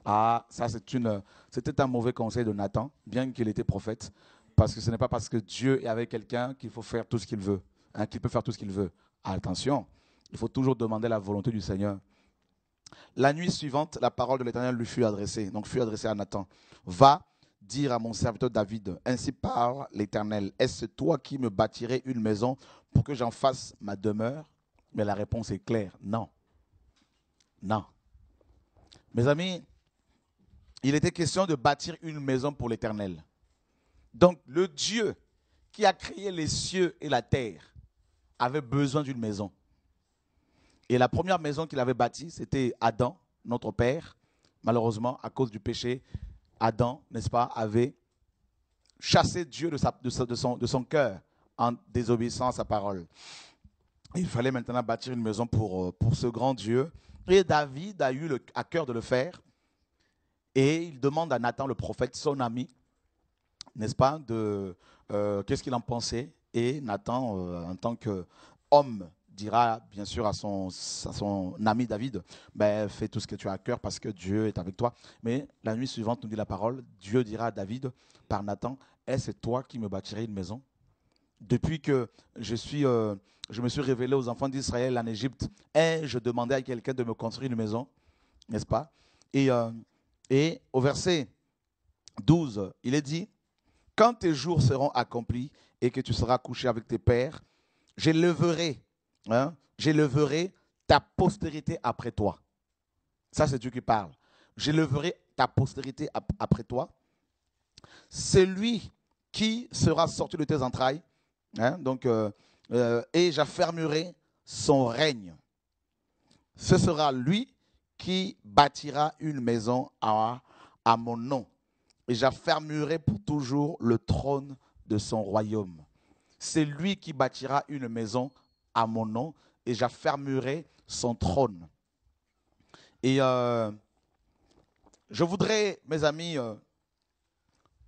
Ah, ça c'était un mauvais conseil de Nathan, bien qu'il était prophète, parce que ce n'est pas parce que Dieu est avec quelqu'un qu'il faut faire tout ce qu'il veut, hein, qu'il peut faire tout ce qu'il veut. Attention, il faut toujours demander la volonté du Seigneur. La nuit suivante, la parole de l'Éternel lui fut adressée, donc fut adressée à Nathan. Va dire à mon serviteur David, ainsi parle l'Éternel, est-ce toi qui me bâtirais une maison pour que j'en fasse ma demeure? Mais la réponse est claire, non. Non. Mes amis, il était question de bâtir une maison pour l'Éternel. Donc, le Dieu qui a créé les cieux et la terre avait besoin d'une maison. Et la première maison qu'il avait bâtie, c'était Adam, notre père. Malheureusement, à cause du péché, Adam, n'est-ce pas, avait chassé Dieu de son cœur en désobéissant à sa parole. Il fallait maintenant bâtir une maison pour ce grand Dieu. Et David a eu à cœur de le faire. Et il demande à Nathan, le prophète, son ami, n'est-ce pas, qu'est-ce qu'il en pensait. Et Nathan, en tant qu'homme, dira bien sûr à son ami David, ben, fais tout ce que tu as à cœur parce que Dieu est avec toi. Mais la nuit suivante, nous dit la parole, Dieu dira à David, par Nathan, est-ce toi qui me bâtirais une maison? Depuis que je me suis révélé aux enfants d'Israël en Égypte, ai-je demandé à quelqu'un de me construire une maison, n'est-ce pas? Et au verset 12, il est dit, « Quand tes jours seront accomplis et que tu seras couché avec tes pères, j'éleverai ta postérité après toi. » Ça, c'est Dieu qui parle. « J'éleverai ta postérité après toi. Celui qui sera sorti de tes entrailles, et j'affermirai son règne. ce sera lui qui bâtira une maison à mon nom. Et j'affermirai pour toujours le trône de son royaume. C'est lui qui bâtira une maison à mon nom et j'affermirai son trône. Et je voudrais, mes amis,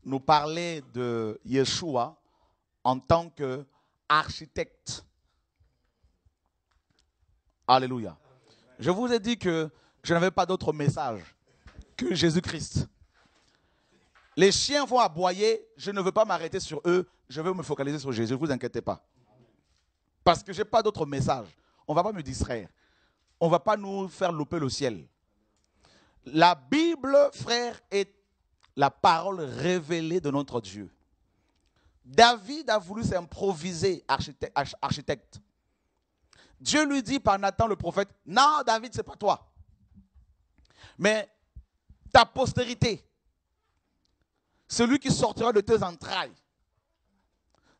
nous parler de Yeshua en tant qu'architecte. Alléluia. Je vous ai dit que je n'avais pas d'autre message que Jésus-Christ. Les chiens vont aboyer, je ne veux pas m'arrêter sur eux, je veux me focaliser sur Jésus, ne vous inquiétez pas. Parce que je n'ai pas d'autre message. On ne va pas me distraire. On ne va pas nous faire louper le ciel. La Bible, frère, est la parole révélée de notre Dieu. David a voulu s'improviser architecte. Dieu lui dit par Nathan le prophète, non David, ce n'est pas toi. Mais ta postérité, celui qui sortira de tes entrailles,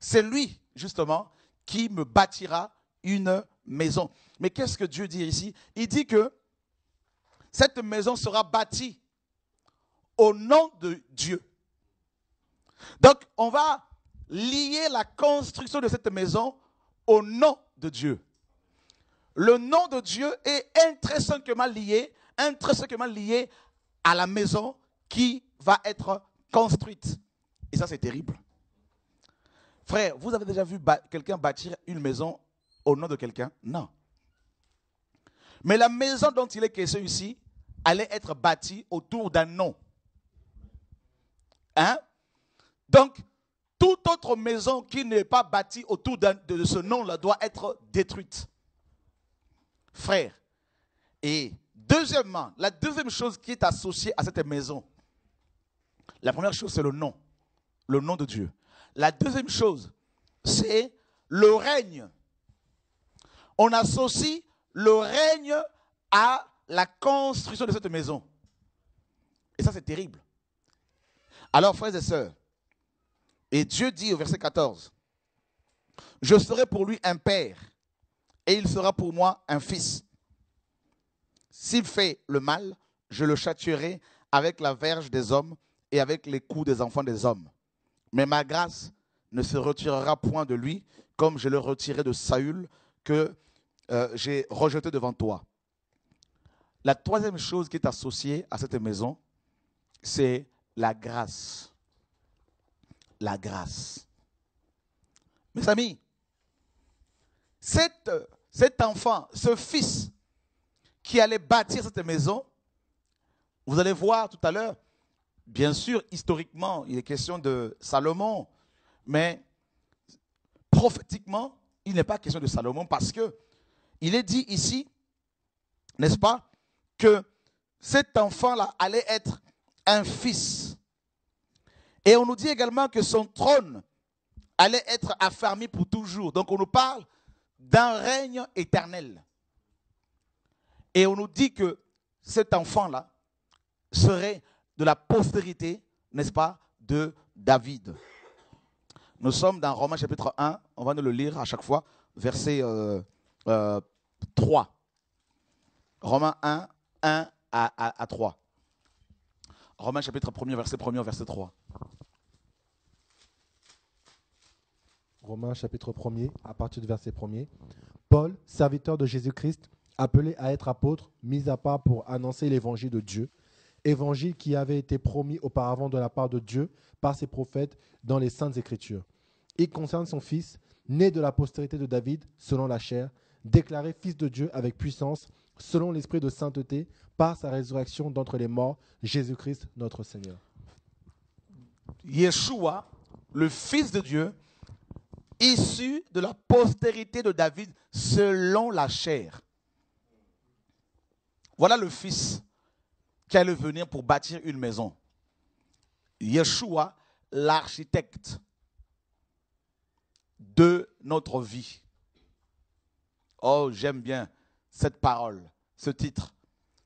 c'est lui, justement, qui me bâtira une maison. Mais qu'est-ce que Dieu dit ici? Il dit que cette maison sera bâtie au nom de Dieu. Donc, on va lier la construction de cette maison au nom de Dieu. Le nom de Dieu est intrinsèquement lié à la maison qui va être construite. Et ça, c'est terrible. Frère, vous avez déjà vu quelqu'un bâtir une maison au nom de quelqu'un? Non. Mais la maison dont il est question ici allait être bâtie autour d'un nom. Hein? Donc, toute autre maison qui n'est pas bâtie autour de ce nom-là doit être détruite. Frère. Et deuxièmement, la deuxième chose qui est associée à cette maison, la première chose, c'est le nom de Dieu. La deuxième chose, c'est le règne. On associe le règne à la construction de cette maison. Et ça, c'est terrible. Alors, frères et sœurs, et Dieu dit au verset 14, « Je serai pour lui un père, et il sera pour moi un fils. S'il fait le mal, je le châtierai avec la verge des hommes et avec les coups des enfants des hommes. Mais ma grâce ne se retirera point de lui, comme je le retirai de Saül, que j'ai rejeté devant toi. » La troisième chose qui est associée à cette maison, c'est la grâce. La grâce. Mes amis, cet enfant, ce fils qui allait bâtir cette maison, vous allez voir tout à l'heure, bien sûr, historiquement, il est question de Salomon, mais prophétiquement, il n'est pas question de Salomon parce que il est dit ici, n'est-ce pas, que cet enfant-là allait être un fils. Et on nous dit également que son trône allait être affermi pour toujours. Donc on nous parle d'un règne éternel. Et on nous dit que cet enfant-là serait de la postérité, n'est-ce pas, de David. Nous sommes dans Romains chapitre 1, on va nous le lire à chaque fois, verset 3. Romains 1, 1 à 3. Romains chapitre 1er, verset 1er, verset 3. Romains chapitre 1er, à partir du verset 1er. Paul, serviteur de Jésus-Christ, appelé à être apôtre, mis à part pour annoncer l'évangile de Dieu, évangile qui avait été promis auparavant de la part de Dieu par ses prophètes dans les Saintes Écritures. Il concerne son fils, né de la postérité de David, selon la chair, déclaré fils de Dieu avec puissance, selon l'esprit de sainteté, par sa résurrection d'entre les morts, Jésus-Christ notre Seigneur. Yeshua, le Fils de Dieu, issu de la postérité de David selon la chair. Voilà le Fils qui allait venir pour bâtir une maison. Yeshua, l'architecte de notre vie. Oh, j'aime bien cette parole, ce titre,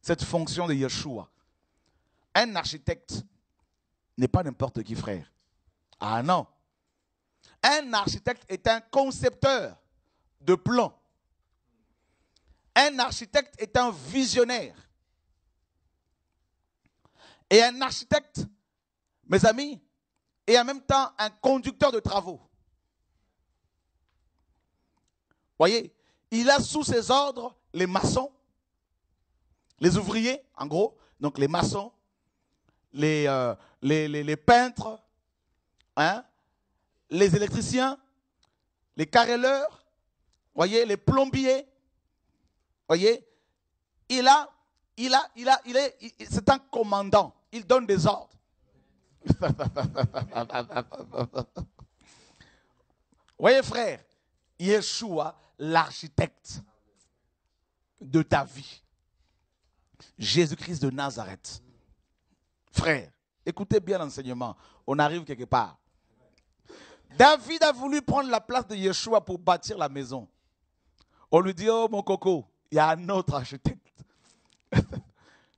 cette fonction de Yeshua. Un architecte n'est pas n'importe qui, frère. Ah non. Un architecte est un concepteur de plans. Un architecte est un visionnaire. Et un architecte, mes amis, est en même temps un conducteur de travaux. Voyez, il a sous ses ordres les maçons, les ouvriers, en gros, donc les maçons, les peintres, hein, les électriciens, les carreleurs, voyez, les plombiers, voyez, c'est un commandant, il donne des ordres. Voyez frère, Yeshua, l'architecte de ta vie, Jésus-Christ de Nazareth. Frère, écoutez bien l'enseignement, on arrive quelque part. David a voulu prendre la place de Yeshua pour bâtir la maison. On lui dit, oh mon coco, il y a un autre architecte.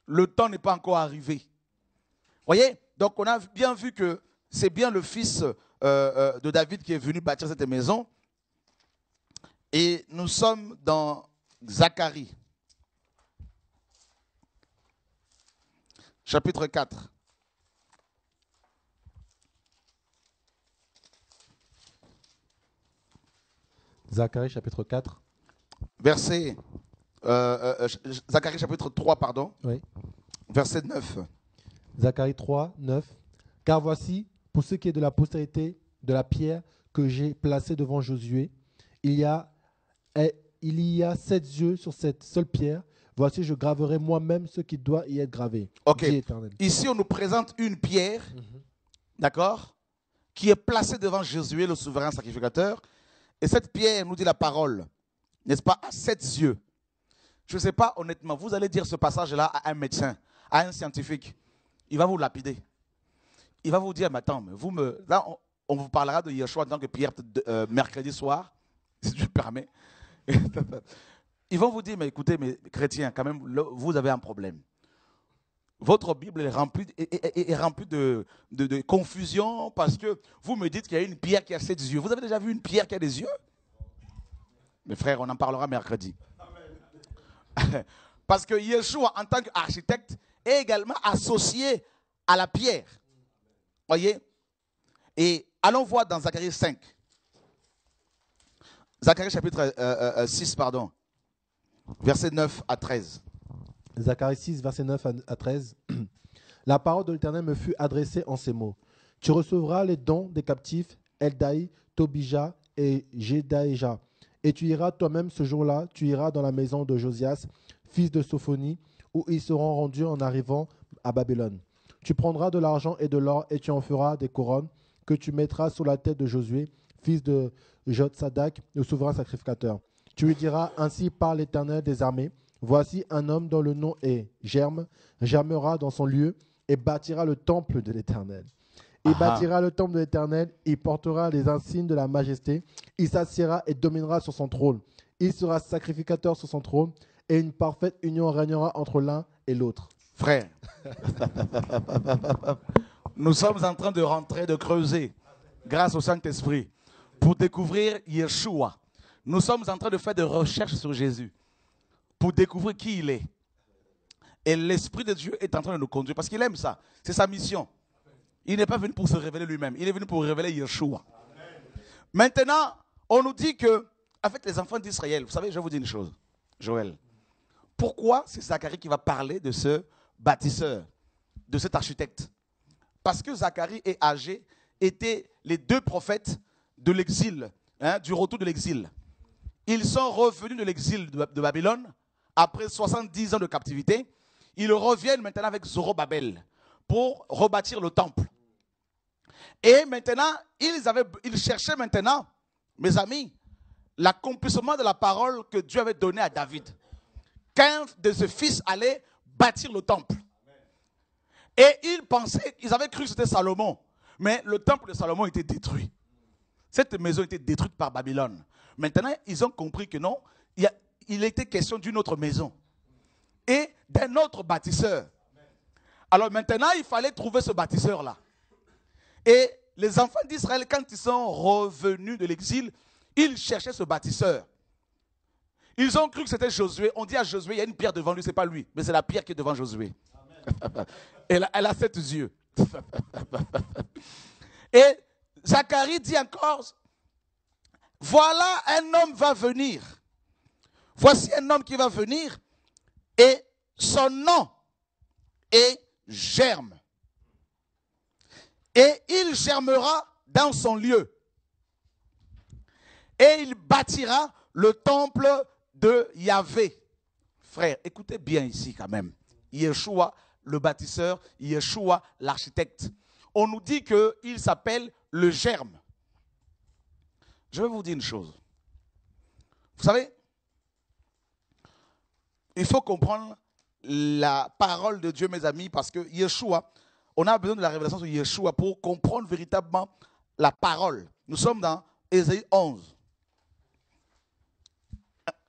Le temps n'est pas encore arrivé. Voyez, donc on a bien vu que c'est bien le fils de David qui est venu bâtir cette maison. Et nous sommes dans Zacharie, chapitre 4. Zacharie chapitre 4. Verset, Zacharie chapitre 3, pardon. Oui. Verset 9. Zacharie 3, 9. Car voici, pour ce qui est de la postérité de la pierre que j'ai placée devant Josué, il y a 7 yeux sur cette seule pierre. Voici, je graverai moi-même ce qui doit y être gravé. Ok. Dit Éternel. Ici, on nous présente une pierre, d'accord, qui est placée devant Josué, le souverain sacrificateur. Et cette pierre nous dit la parole, n'est-ce pas, à 7 yeux. Je ne sais pas, honnêtement, vous allez dire ce passage-là à un médecin, à un scientifique. Il va vous lapider. Il va vous dire, mais attends, là, on vous parlera de Yeshua en tant que pierre mercredi soir, si tu le permets. Ils vont vous dire, mais écoutez, mais chrétiens, quand même, vous avez un problème. Votre Bible est remplie de confusion parce que vous me dites qu'il y a une pierre qui a 7 yeux. Vous avez déjà vu une pierre qui a des yeux? Mes frères, on en parlera mercredi. Parce que Yeshua, en tant qu'architecte, est également associé à la pierre. Voyez? Et allons voir dans Zacharie 5. Zacharie chapitre 6, pardon. Versets 9 à 13. Zacharie 6, verset 9 à 13. La parole de l'Éternel me fut adressée en ces mots. Tu recevras les dons des captifs, Eldaï, Tobija et Jedaïja. Et tu iras toi-même ce jour-là, tu iras dans la maison de Josias, fils de Sophonie, où ils seront rendus en arrivant à Babylone. Tu prendras de l'argent et de l'or et tu en feras des couronnes que tu mettras sur la tête de Josué, fils de Jotsadak, le souverain sacrificateur. Tu lui diras, ainsi parle l'Éternel des armées. Voici un homme dont le nom est germera dans son lieu et bâtira le temple de l'Éternel. Il bâtira le temple de l'Éternel, il portera les insignes de la majesté, il s'assiera et dominera sur son trône. Il sera sacrificateur sur son trône et une parfaite union régnera entre l'un et l'autre. Frère, nous sommes en train de rentrer, de creuser, grâce au Saint-Esprit, pour découvrir Yeshua. Nous sommes en train de faire des recherches sur Jésus, pour découvrir qui il est. Et l'Esprit de Dieu est en train de nous conduire, parce qu'il aime ça. C'est sa mission. Il n'est pas venu pour se révéler lui-même, il est venu pour révéler Yeshua. Maintenant, on nous dit que, en fait, les enfants d'Israël, vous savez, je vais vous dire une chose, Joël. Pourquoi c'est Zacharie qui va parler de ce bâtisseur, de cet architecte? Parce que Zacharie et Agé étaient les deux prophètes de l'exil, du retour de l'exil. Ils sont revenus de l'exil de Babylone après 70 ans de captivité. Ils reviennent maintenant avec Zorobabel pour rebâtir le temple. Et maintenant, ils cherchaient maintenant, mes amis, l'accomplissement de la parole que Dieu avait donnée à David. Qu'un de ses fils allait bâtir le temple. Et ils avaient cru que c'était Salomon. Mais le temple de Salomon était détruit. Cette maison était détruite par Babylone. Maintenant, ils ont compris que non, il était question d'une autre maison. Et d'un autre bâtisseur. Alors maintenant, il fallait trouver ce bâtisseur-là. Et les enfants d'Israël, quand ils sont revenus de l'exil, ils cherchaient ce bâtisseur. Ils ont cru que c'était Josué. On dit à Josué, il y a une pierre devant lui, ce n'est pas lui, mais c'est la pierre qui est devant Josué. Elle a 7 yeux. Et Zacharie dit encore, voilà un homme va venir. Voici un homme qui va venir et son nom est Germe. Et il germera dans son lieu. Et il bâtira le temple de Yahvé. Frère, écoutez bien ici quand même. Yeshua, le bâtisseur, Yeshua, l'architecte. On nous dit qu'il s'appelle le Germe. Je vais vous dire une chose. Vous savez, il faut comprendre la parole de Dieu, mes amis, parce que Yeshua, on a besoin de la révélation sur Yeshua pour comprendre véritablement la parole. Nous sommes dans Ésaïe 11.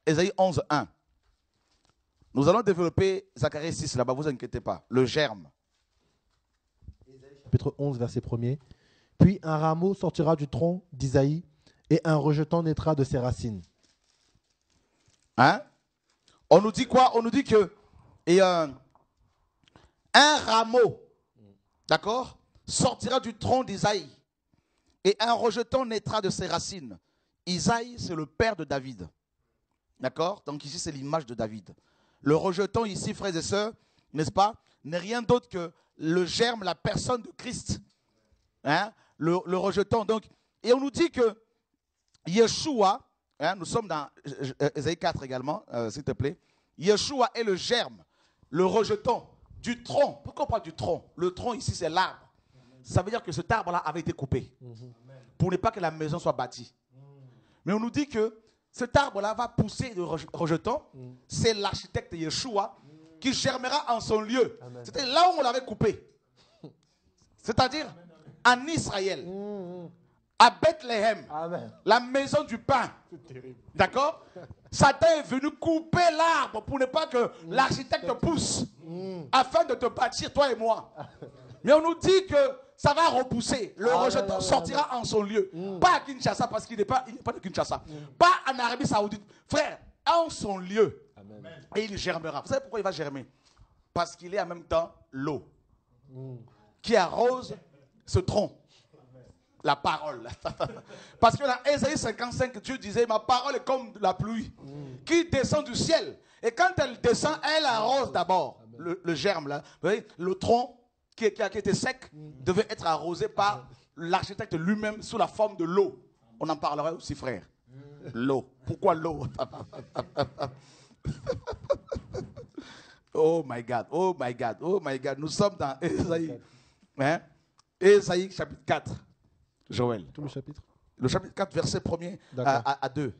Ésaïe 11, 1. Nous allons développer Zacharie 6 là-bas, vous inquiétez pas. Le germe. Ésaïe chapitre 11, verset 1er. Puis un rameau sortira du tronc d'Isaïe et un rejeton naîtra de ses racines. Hein? On nous dit quoi? On nous dit que un rameau, d'accord, sortira du tronc d'Isaïe et un rejeton naîtra de ses racines. Isaïe, c'est le père de David. D'accord? Donc ici, c'est l'image de David. Le rejeton ici, frères et sœurs, n'est-ce pas, n'est rien d'autre que le germe, la personne de Christ. Hein? Le rejeton. Donc, et on nous dit que Yeshua, hein, nous sommes dans Ésaïe 4 également, s'il te plaît. Yeshua est le germe, le rejeton du tronc. Pourquoi on parle du tronc? Le tronc ici, c'est l'arbre. Ça veut dire que cet arbre-là avait été coupé pour ne pas que la maison soit bâtie. Mais on nous dit que cet arbre-là va pousser de rejeton. C'est l'architecte Yeshua qui germera en son lieu. C'était là où on l'avait coupé. C'est-à-dire en Israël. À Bethléem. La maison du pain. D'accord? Satan est venu couper l'arbre pour ne pas que l'architecte pousse. Afin de te bâtir, toi et moi. Mais on nous dit que ça va repousser. Le rejeton sortira en son lieu. Pas à Kinshasa, parce qu'il n'est pas de Kinshasa. Pas en Arabie Saoudite. Frère, en son lieu. Amen. Et il germera. Vous savez pourquoi il va germer? Parce qu'il est en même temps l'eau qui arrose ce tronc. La parole. Parce que dans Ésaïe 55, Dieu disait, ma parole est comme la pluie qui descend du ciel. Et quand elle descend, elle arrose d'abord le germe, là. Vous voyez, le tronc qui était sec devait être arrosé par l'architecte lui-même sous la forme de l'eau. On en parlera aussi, frère. L'eau. Pourquoi l'eau? Oh my God, oh my God, oh my God. Nous sommes dans Ésaïe. Hein? Ésaïe chapitre 4. Joël. Tout le chapitre. Le chapitre 4, verset 1er à 2.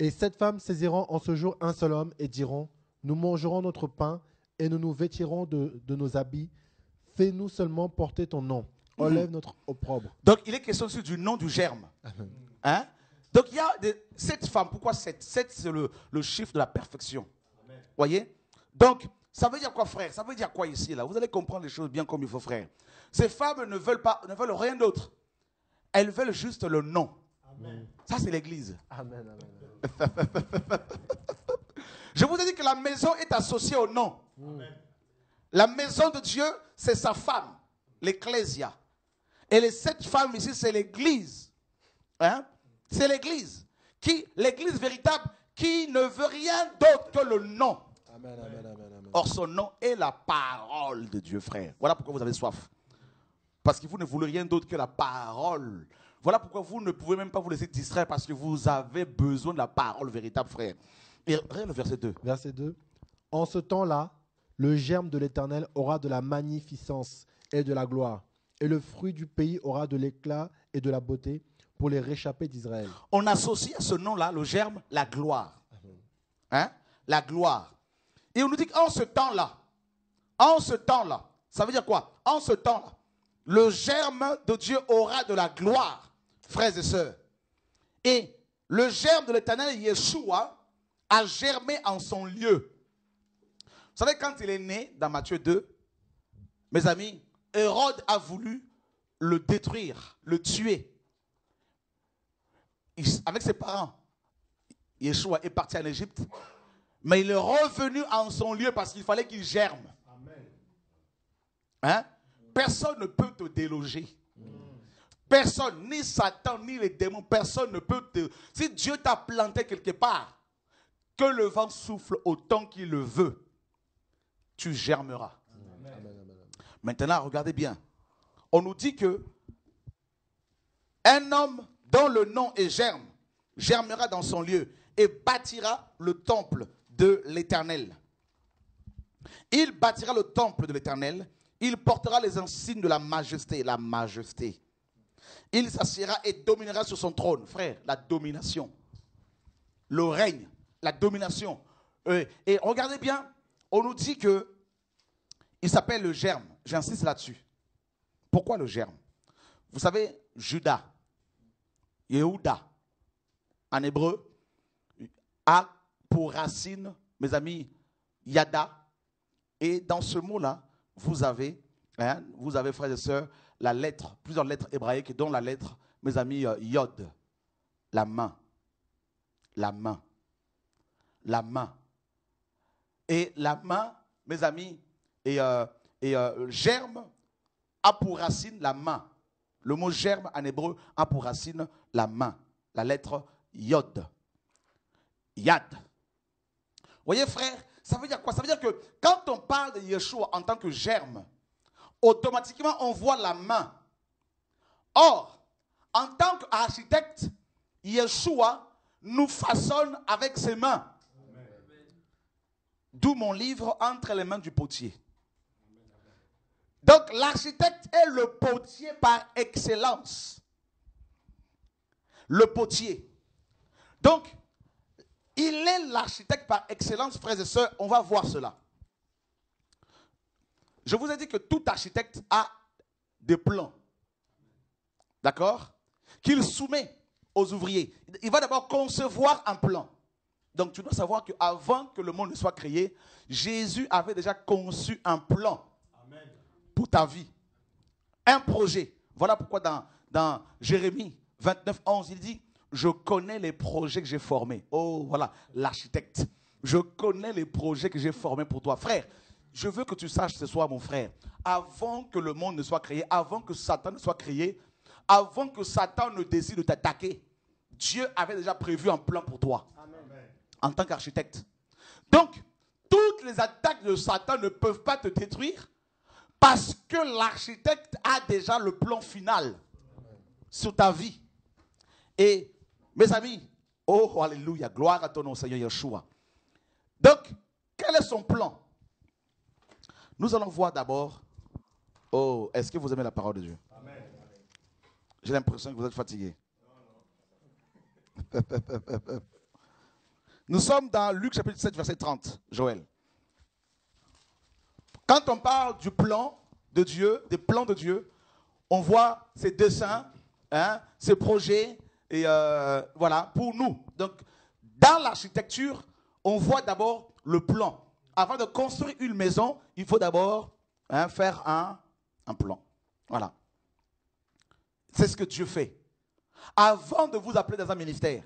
Et 7 femmes saisiront en ce jour un seul homme et diront, nous mangerons notre pain et nous nous vêtirons de nos habits. Fais-nous seulement porter ton nom. Enlève notre opprobre. Donc, il est question aussi du nom du germe. Hein? Donc, il y a 7 femmes. Pourquoi 7? 7, c'est le chiffre de la perfection. Voyez? Donc, ça veut dire quoi, frère? Ça veut dire quoi ici, là? Vous allez comprendre les choses bien comme il faut, frère. Ces femmes ne veulent rien d'autre. Elles veulent juste le nom. Amen. Ça, c'est l'église. Amen, amen. Je vous ai dit que la maison est associée au nom. Amen. La maison de Dieu, c'est sa femme, l'ecclésia. Et les 7 femmes ici, c'est l'église. Hein? C'est l'église. L'église véritable qui ne veut rien d'autre que le nom. Amen, amen, amen, amen. Or, son nom est la parole de Dieu, frère. Voilà pourquoi vous avez soif. Parce que vous ne voulez rien d'autre que la parole. Voilà pourquoi vous ne pouvez même pas vous laisser distraire, parce que vous avez besoin de la parole véritable, frère. Et regarde le verset 2. Verset 2. En ce temps-là, le germe de l'Éternel aura de la magnificence et de la gloire. Et le fruit du pays aura de l'éclat et de la beauté pour les réchappés d'Israël. On associe à ce nom-là, le germe, la gloire. Hein? La gloire. Et on nous dit qu'en ce temps-là, ça veut dire quoi? En ce temps-là, le germe de Dieu aura de la gloire, frères et sœurs. Et le germe de l'Éternel, Yeshua, a germé en son lieu. Vous savez, quand il est né, dans Matthieu 2, mes amis, Hérode a voulu le détruire, le tuer. Avec ses parents. Yeshua est parti en Égypte, mais il est revenu en son lieu parce qu'il fallait qu'il germe. Hein? Personne ne peut te déloger. Personne, ni Satan, ni les démons, personne ne peut te... Si Dieu t'a planté quelque part, que le vent souffle autant qu'il le veut, tu germeras. Maintenant, regardez bien. On nous dit que un homme dont le nom est germe, germera dans son lieu et bâtira le temple de l'Éternel. Il bâtira le temple de l'Éternel. Il portera les insignes de la majesté. La majesté. Il s'assiera et dominera sur son trône. Frère, la domination. Le règne. La domination. Et regardez bien, on nous dit que il s'appelle le germe. J'insiste là-dessus. Pourquoi le germe? Vous savez, Judas, Yehuda, en hébreu, a pour racine, mes amis, Yada. Et dans ce mot-là, vous avez, frères et sœurs, la lettre, plusieurs lettres hébraïques, dont la lettre, mes amis, Yod, la main. La main. La main. Et la main, mes amis, germe a pour racine la main. Le mot germe en hébreu a pour racine la main. La lettre Yod. Yad. Vous voyez, frère, ça veut dire quoi? Ça veut dire que quand on parle de Yeshua en tant que germe, automatiquement on voit la main. Or, en tant qu'architecte, Yeshua nous façonne avec ses mains. D'où mon livre Entre les mains du potier. Donc l'architecte est le potier par excellence. Le potier. Donc, il est l'architecte par excellence, frères et sœurs. On va voir cela. Je vous ai dit que tout architecte a des plans. D'accord? Qu'il soumet aux ouvriers. Il va d'abord concevoir un plan. Donc tu dois savoir qu'avant que le monde ne soit créé, Jésus avait déjà conçu un plan. Amen. Pour ta vie. Un projet. Voilà pourquoi dans Jérémie 29, 11, il dit, je connais les projets que j'ai formés. Oh, voilà, l'architecte. Je connais les projets que j'ai formés pour toi. Frère, je veux que tu saches ce soir, mon frère, avant que le monde ne soit créé, avant que Satan ne soit créé, avant que Satan ne décide de t'attaquer, Dieu avait déjà prévu un plan pour toi. Amen. En tant qu'architecte. Donc, toutes les attaques de Satan ne peuvent pas te détruire parce que l'architecte a déjà le plan final sur ta vie. Et, mes amis, oh, alléluia, gloire à ton nom, Seigneur Yeshua. Donc, quel est son plan? Nous allons voir d'abord, oh, est-ce que vous aimez la parole de Dieu? Amen. J'ai l'impression que vous êtes fatigué. Nous sommes dans Luc chapitre 7, verset 30, Joël. Quand on parle du plan de Dieu, des plans de Dieu, on voit ses desseins, ses projets, et voilà, pour nous. Donc, dans l'architecture, on voit d'abord le plan. Avant de construire une maison, il faut d'abord faire un plan. Voilà. C'est ce que Dieu fait. Avant de vous appeler dans un ministère,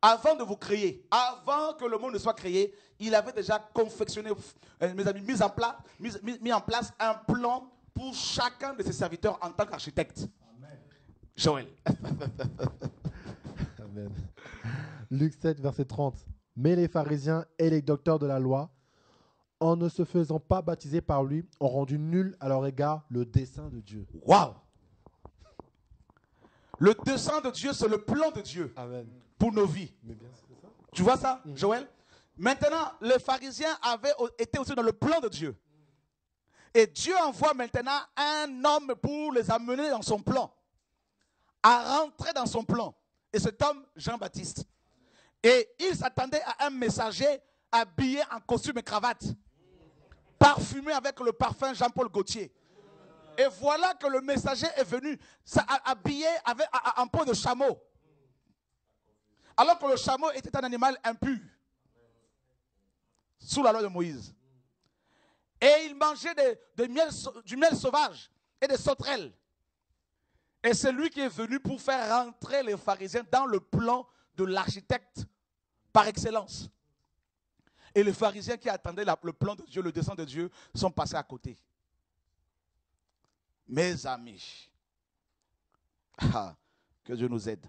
avant de vous créer, avant que le monde ne soit créé, il avait déjà confectionné, mes amis, mis en place un plan pour chacun de ses serviteurs en tant qu'architecte. Amen. Joël. Amen. Luc 7, verset 30. Mais les pharisiens et les docteurs de la loi, en ne se faisant pas baptiser par lui, ont rendu nul à leur égard le dessein de Dieu. Waouh! Le dessein de Dieu, c'est le plan de Dieu. Amen. Pour nos vies. Mais bien, c'est ça. Tu vois ça, Joël? Maintenant, les pharisiens étaient aussi dans le plan de Dieu. Et Dieu envoie maintenant un homme pour les amener dans son plan. À rentrer dans son plan. Et cet homme, Jean-Baptiste. Et il s'attendait à un messager habillé en costume et cravate. Parfumé avec le parfum Jean-Paul Gaultier. Et voilà que le messager est venu habillé avec un peau de chameau. Alors que le chameau était un animal impur. Sous la loi de Moïse. Et il mangeait du miel sauvage et des sauterelles. Et c'est lui qui est venu pour faire rentrer les pharisiens dans le plan de l'architecte par excellence. Et les pharisiens qui attendaient le plan de Dieu, le dessein de Dieu, sont passés à côté. Mes amis, que Dieu nous aide.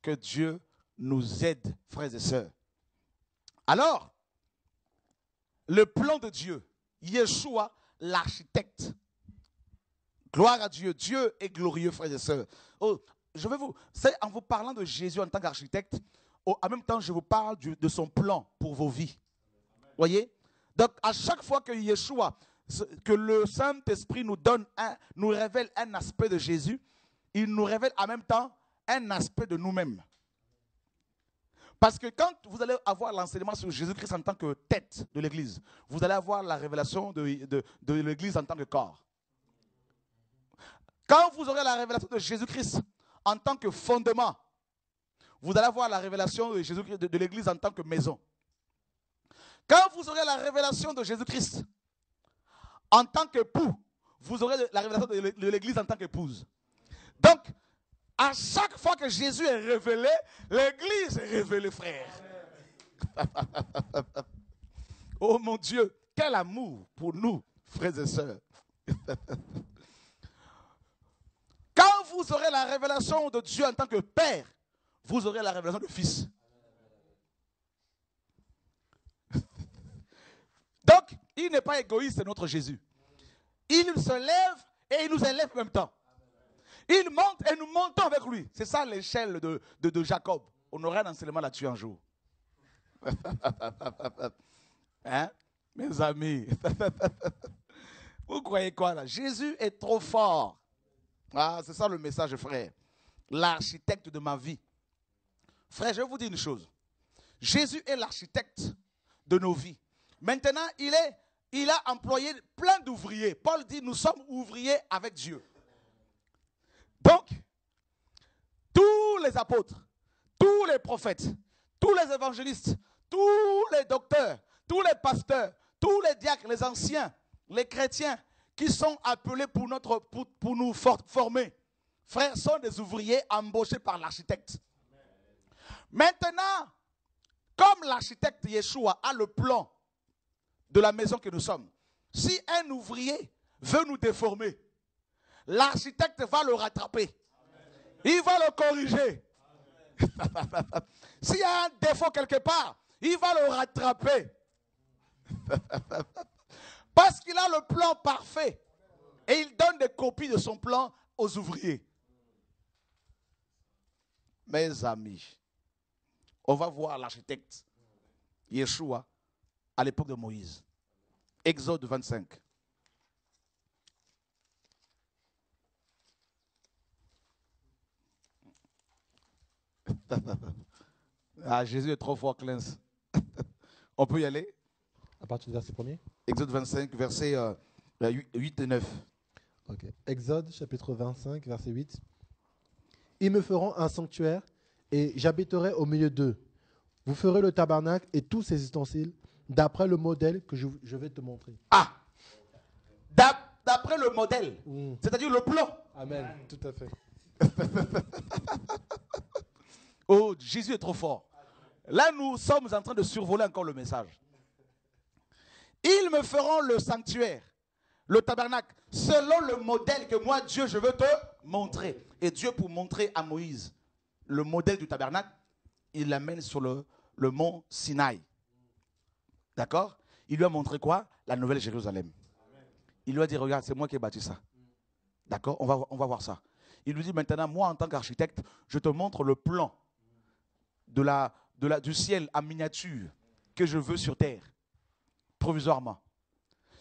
Que Dieu nous aide, frères et sœurs. Alors, le plan de Dieu, Yeshua, l'architecte. Gloire à Dieu. Dieu est glorieux, frères et sœurs. Oh, c'est en vous parlant de Jésus en tant qu'architecte, en même temps, je vous parle de son plan pour vos vies. Voyez? Donc, à chaque fois que Yeshua, que le Saint-Esprit nous révèle un aspect de Jésus, il nous révèle en même temps un aspect de nous-mêmes. Parce que quand vous allez avoir l'enseignement sur Jésus-Christ en tant que tête de l'Église, vous allez avoir la révélation de l'Église en tant que corps. Quand vous aurez la révélation de Jésus-Christ en tant que fondement, vous allez avoir la révélation de Jésus-Christ de l'Église en tant que maison. Quand vous aurez la révélation de Jésus-Christ en tant qu'époux, vous aurez la révélation de l'Église en tant qu'épouse. Donc, à chaque fois que Jésus est révélé, l'Église est révélée, frère. Oh mon Dieu, quel amour pour nous, frères et sœurs. Quand vous aurez la révélation de Dieu en tant que Père, vous aurez la révélation de Fils. Donc, il n'est pas égoïste, notre Jésus. Il se lève et il nous élève en même temps. Il monte et nous montons avec lui. C'est ça l'échelle de Jacob. On aura un enseignement là-dessus un jour. Hein? Mes amis. Vous croyez quoi là? Jésus est trop fort. Ah, c'est ça le message, frère. L'architecte de ma vie. Frère, je vais vous dire une chose. Jésus est l'architecte de nos vies. Maintenant, il a employé plein d'ouvriers. Paul dit, nous sommes ouvriers avec Dieu. Donc, tous les apôtres, tous les prophètes, tous les évangélistes, tous les docteurs, tous les pasteurs, tous les diacres, les anciens, les chrétiens qui sont appelés pour nous former, frères, sont des ouvriers embauchés par l'architecte. Maintenant, comme l'architecte Yeshua a le plan de la maison que nous sommes, si un ouvrier veut nous déformer, l'architecte va le rattraper. Il va le corriger. S'il y a un défaut quelque part, il va le rattraper. Parce qu'il a le plan parfait. Et il donne des copies de son plan aux ouvriers. Mes amis, on va voir l'architecte Yeshua à l'époque de Moïse. Exode 25. Ah, Jésus est trop fort, Clens. On peut y aller? À partir du verset 1er. Exode 25, versets 8 et 9. Ok. Exode, chapitre 25, verset 8. Ils me feront un sanctuaire et j'habiterai au milieu d'eux. Vous ferez le tabernacle et tous ses ustensiles d'après le modèle que je vais te montrer. Ah! D'après le modèle, c'est-à-dire le plan. Amen, tout à fait. Oh, Jésus est trop fort. Là, nous sommes en train de survoler encore le message. Ils me feront le sanctuaire, le tabernacle, selon le modèle que moi, Dieu, je veux te montrer. Et Dieu, pour montrer à Moïse le modèle du tabernacle, il l'amène sur le mont Sinaï. D'accord? Il lui a montré quoi? La nouvelle Jérusalem. Il lui a dit, regarde, c'est moi qui ai bâti ça. D'accord? On va voir ça. Il lui dit, maintenant, moi, en tant qu'architecte, je te montre le plan du ciel en miniature que je veux sur terre, provisoirement.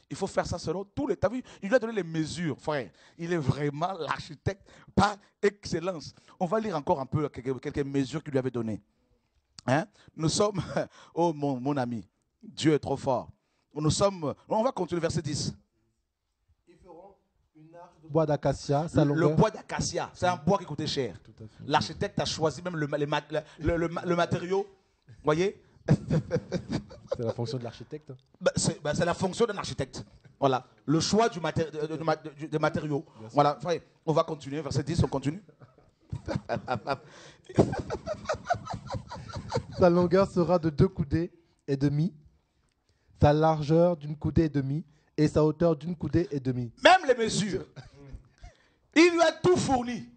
Il faut faire ça selon tous les... T'as vu? Il lui a donné les mesures, frère. Il est vraiment l'architecte par excellence. On va lire encore un peu quelques mesures qu'il lui avait données. Hein? Nous sommes... Oh, mon ami, Dieu est trop fort. On va continuer le verset 10. Ils feront une arche de bois d'acacia. Le bois d'acacia, c'est un bois qui coûtait cher. L'architecte a choisi même le matériau. Vous voyez? C'est la fonction de l'architecte. C'est la fonction d'un architecte. Voilà. Le choix des matériaux. Voilà. On va continuer. Verset 10, on continue. Sa longueur sera de 2 coudées et demi, sa largeur d'une coudée et demie et sa hauteur d'une coudée et demie. Même les mesures. Il lui a tout fourni.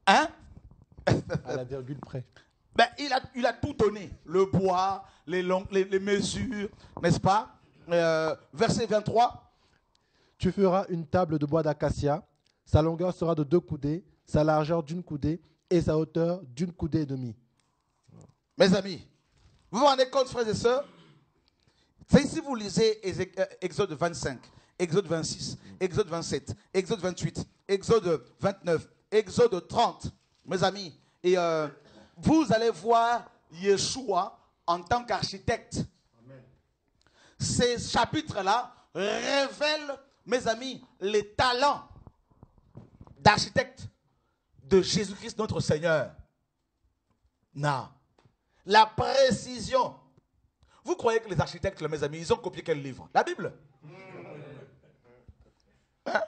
Hein? À la virgule près. Ben, il a tout donné. Le bois, les mesures, n'est-ce pas? Verset 23. Tu feras une table de bois d'acacia. Sa longueur sera de 2 coudées, sa largeur d'une coudée et sa hauteur d'une coudée et demie. Mes amis, vous vous rendez compte, frères et sœurs? C'est si vous lisez Exode 25, Exode 26, Exode 27, Exode 28, Exode 29, Exode 30, mes amis, et vous allez voir Yeshua en tant qu'architecte. Ces chapitres-là révèlent, mes amis, les talents d'architecte de Jésus-Christ notre Seigneur. Non. La précision. Vous croyez que les architectes, mes amis, ils ont copié quel livre? La Bible. Hein?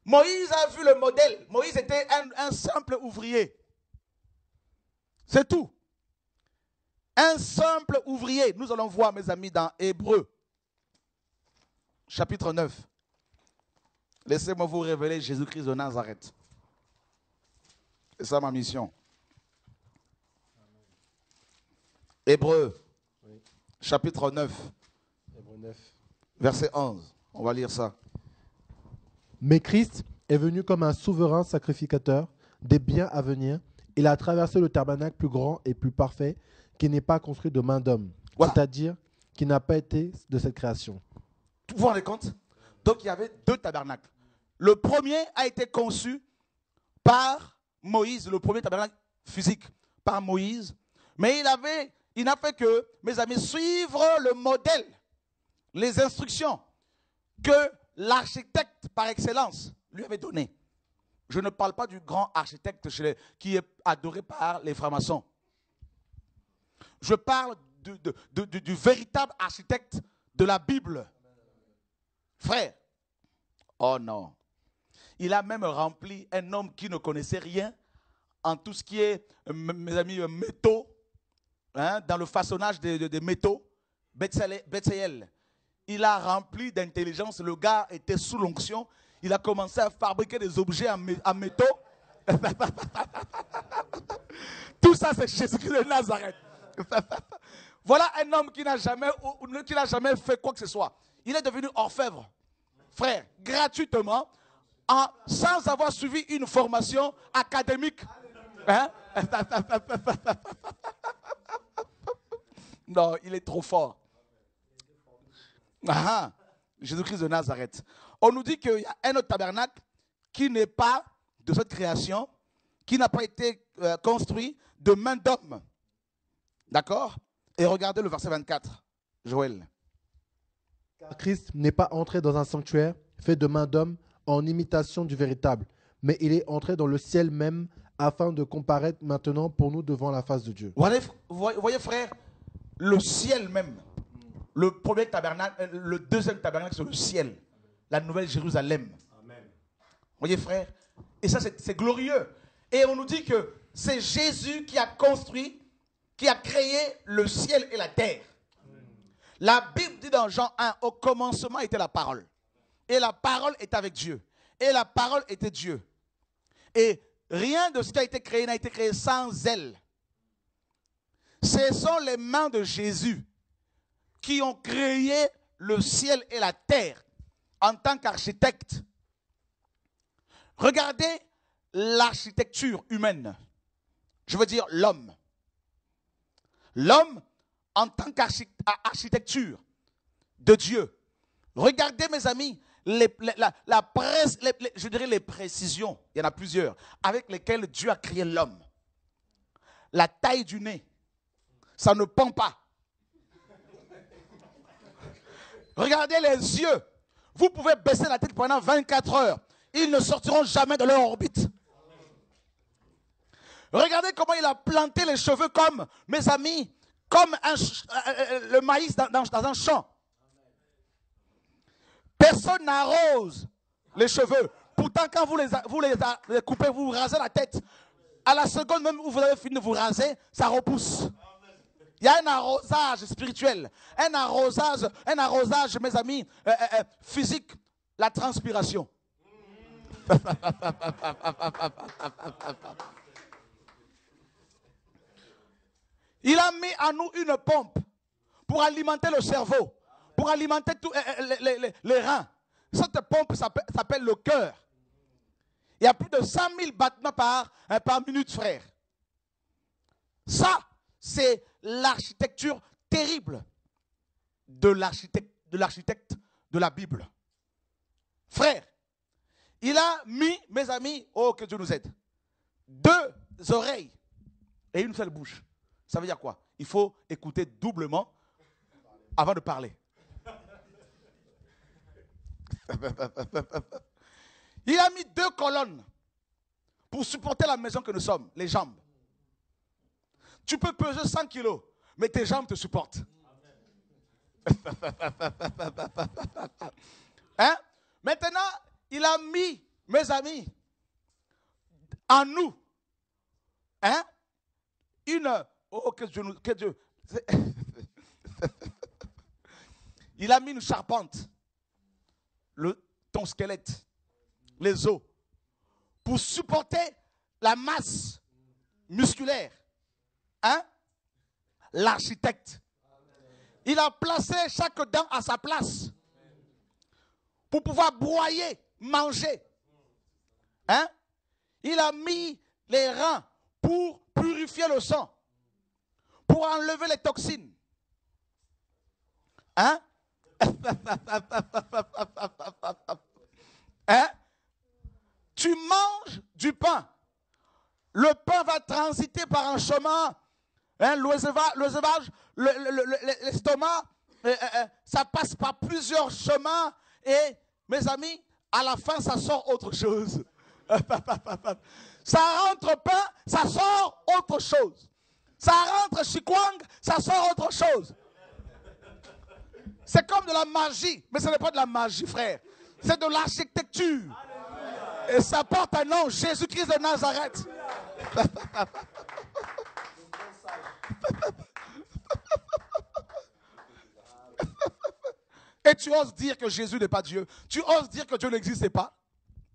Moïse a vu le modèle. Moïse était un simple ouvrier. C'est tout. Un simple ouvrier. Nous allons voir, mes amis, dans Hébreux, chapitre 9. Laissez-moi vous révéler Jésus-Christ de Nazareth. C'est ça ma mission. Hébreux, chapitre 9, Hébreux 9. verset 11. On va lire ça. Mais Christ est venu comme un souverain sacrificateur des biens à venir. Il a traversé le tabernacle plus grand et plus parfait qui n'est pas construit de main d'homme, Voilà. c'est-à-dire qui n'a pas été de cette création. Vous vous rendez compte? Donc il y avait 2 tabernacles. Le premier a été conçu par Moïse, le premier tabernacle physique, par Moïse. Mais il n'a fait que, mes amis, suivre le modèle, les instructions que l'architecte par excellence lui avait données. Je ne parle pas du grand architecte qui est adoré par les francs-maçons. Je parle du véritable architecte de la Bible. Frère, oh non. Il a même rempli un homme qui ne connaissait rien en tout ce qui est, mes amis, métaux, hein, dans le façonnage des métaux, Betsaël. Il a rempli d'intelligence. Le gars était sous l'onction. Il a commencé à fabriquer des objets en métaux. Tout ça, c'est Jésus-Christ de Nazareth. Voilà un homme qui n'a jamais fait quoi que ce soit. Il est devenu orfèvre, frère, gratuitement, sans avoir suivi une formation académique. Hein? Non, il est trop fort. Ah, Jésus-Christ de Nazareth. On nous dit qu'il y a un autre tabernacle qui n'est pas de cette création, qui n'a pas été construit de main d'homme. D'accord? Et regardez le verset 24, Joël. Car Christ n'est pas entré dans un sanctuaire fait de main d'homme en imitation du véritable, mais il est entré dans le ciel même afin de comparaître maintenant pour nous devant la face de Dieu. Vous voyez, frère, le ciel même. Le premier tabernacle, le deuxième tabernacle, c'est le ciel. La nouvelle Jérusalem. Amen. Vous voyez, frère? Et ça, c'est glorieux. Et on nous dit que c'est Jésus qui a construit, qui a créé le ciel et la terre. La Bible dit dans Jean 1, au commencement était la parole. Et la parole est avec Dieu. Et la parole était Dieu. Et rien de ce qui a été créé n'a été créé sans elle. Ce sont les mains de Jésus qui ont créé le ciel et la terre en tant qu'architecte. Regardez l'architecture humaine. Je veux dire l'homme. L'homme en tant qu'architecture de Dieu. Regardez, mes amis, je dirais les précisions, il y en a plusieurs, avec lesquelles Dieu a créé l'homme. La taille du nez, ça ne pend pas. Regardez les yeux. Vous pouvez baisser la tête pendant 24 heures. Ils ne sortiront jamais de leur orbite. Regardez comment il a planté les cheveux comme, mes amis, comme le maïs dans un champ. Personne n'arrose les cheveux. Pourtant, temps, quand les coupez, vous rasez la tête. À la seconde même où vous avez fini de vous raser, ça repousse. Il y a un arrosage spirituel, un arrosage, mes amis, physique, la transpiration. Il a mis en nous une pompe pour alimenter le cerveau, pour alimenter tous les reins. Cette pompe s'appelle le cœur. Il y a plus de 100 000 battements par minute, frère. Ça, c'est l'architecture terrible de l'architecte de la Bible. Frère, il a mis, mes amis, oh que Dieu nous aide, 2 oreilles et une seule bouche. Ça veut dire quoi? Il faut écouter doublement avant de parler. Il a mis 2 colonnes pour supporter la maison que nous sommes, les jambes. Tu peux peser 100 kilos, mais tes jambes te supportent. Hein? Maintenant, il a mis, mes amis, en nous, hein, oh, que Dieu. Il a mis une charpente, ton squelette, les os, pour supporter la masse musculaire. Hein? L'architecte. Il a placé chaque dent à sa place pour pouvoir broyer, manger. Hein? Il a mis les reins pour purifier le sang, pour enlever les toxines. Hein? Hein? Tu manges du pain. Le pain va transiter par un chemin. Hein, l'estomac, ça passe par plusieurs chemins. Et, mes amis, à la fin, ça sort autre chose. Ça rentre pain, ça sort autre chose. Ça rentre chikwang, ça sort autre chose. C'est comme de la magie, mais ce n'est pas de la magie, frère. C'est de l'architecture. Et ça porte un nom, Jésus-Christ de Nazareth. Et tu oses dire que Jésus n'est pas Dieu. Tu oses dire que Dieu n'existe pas.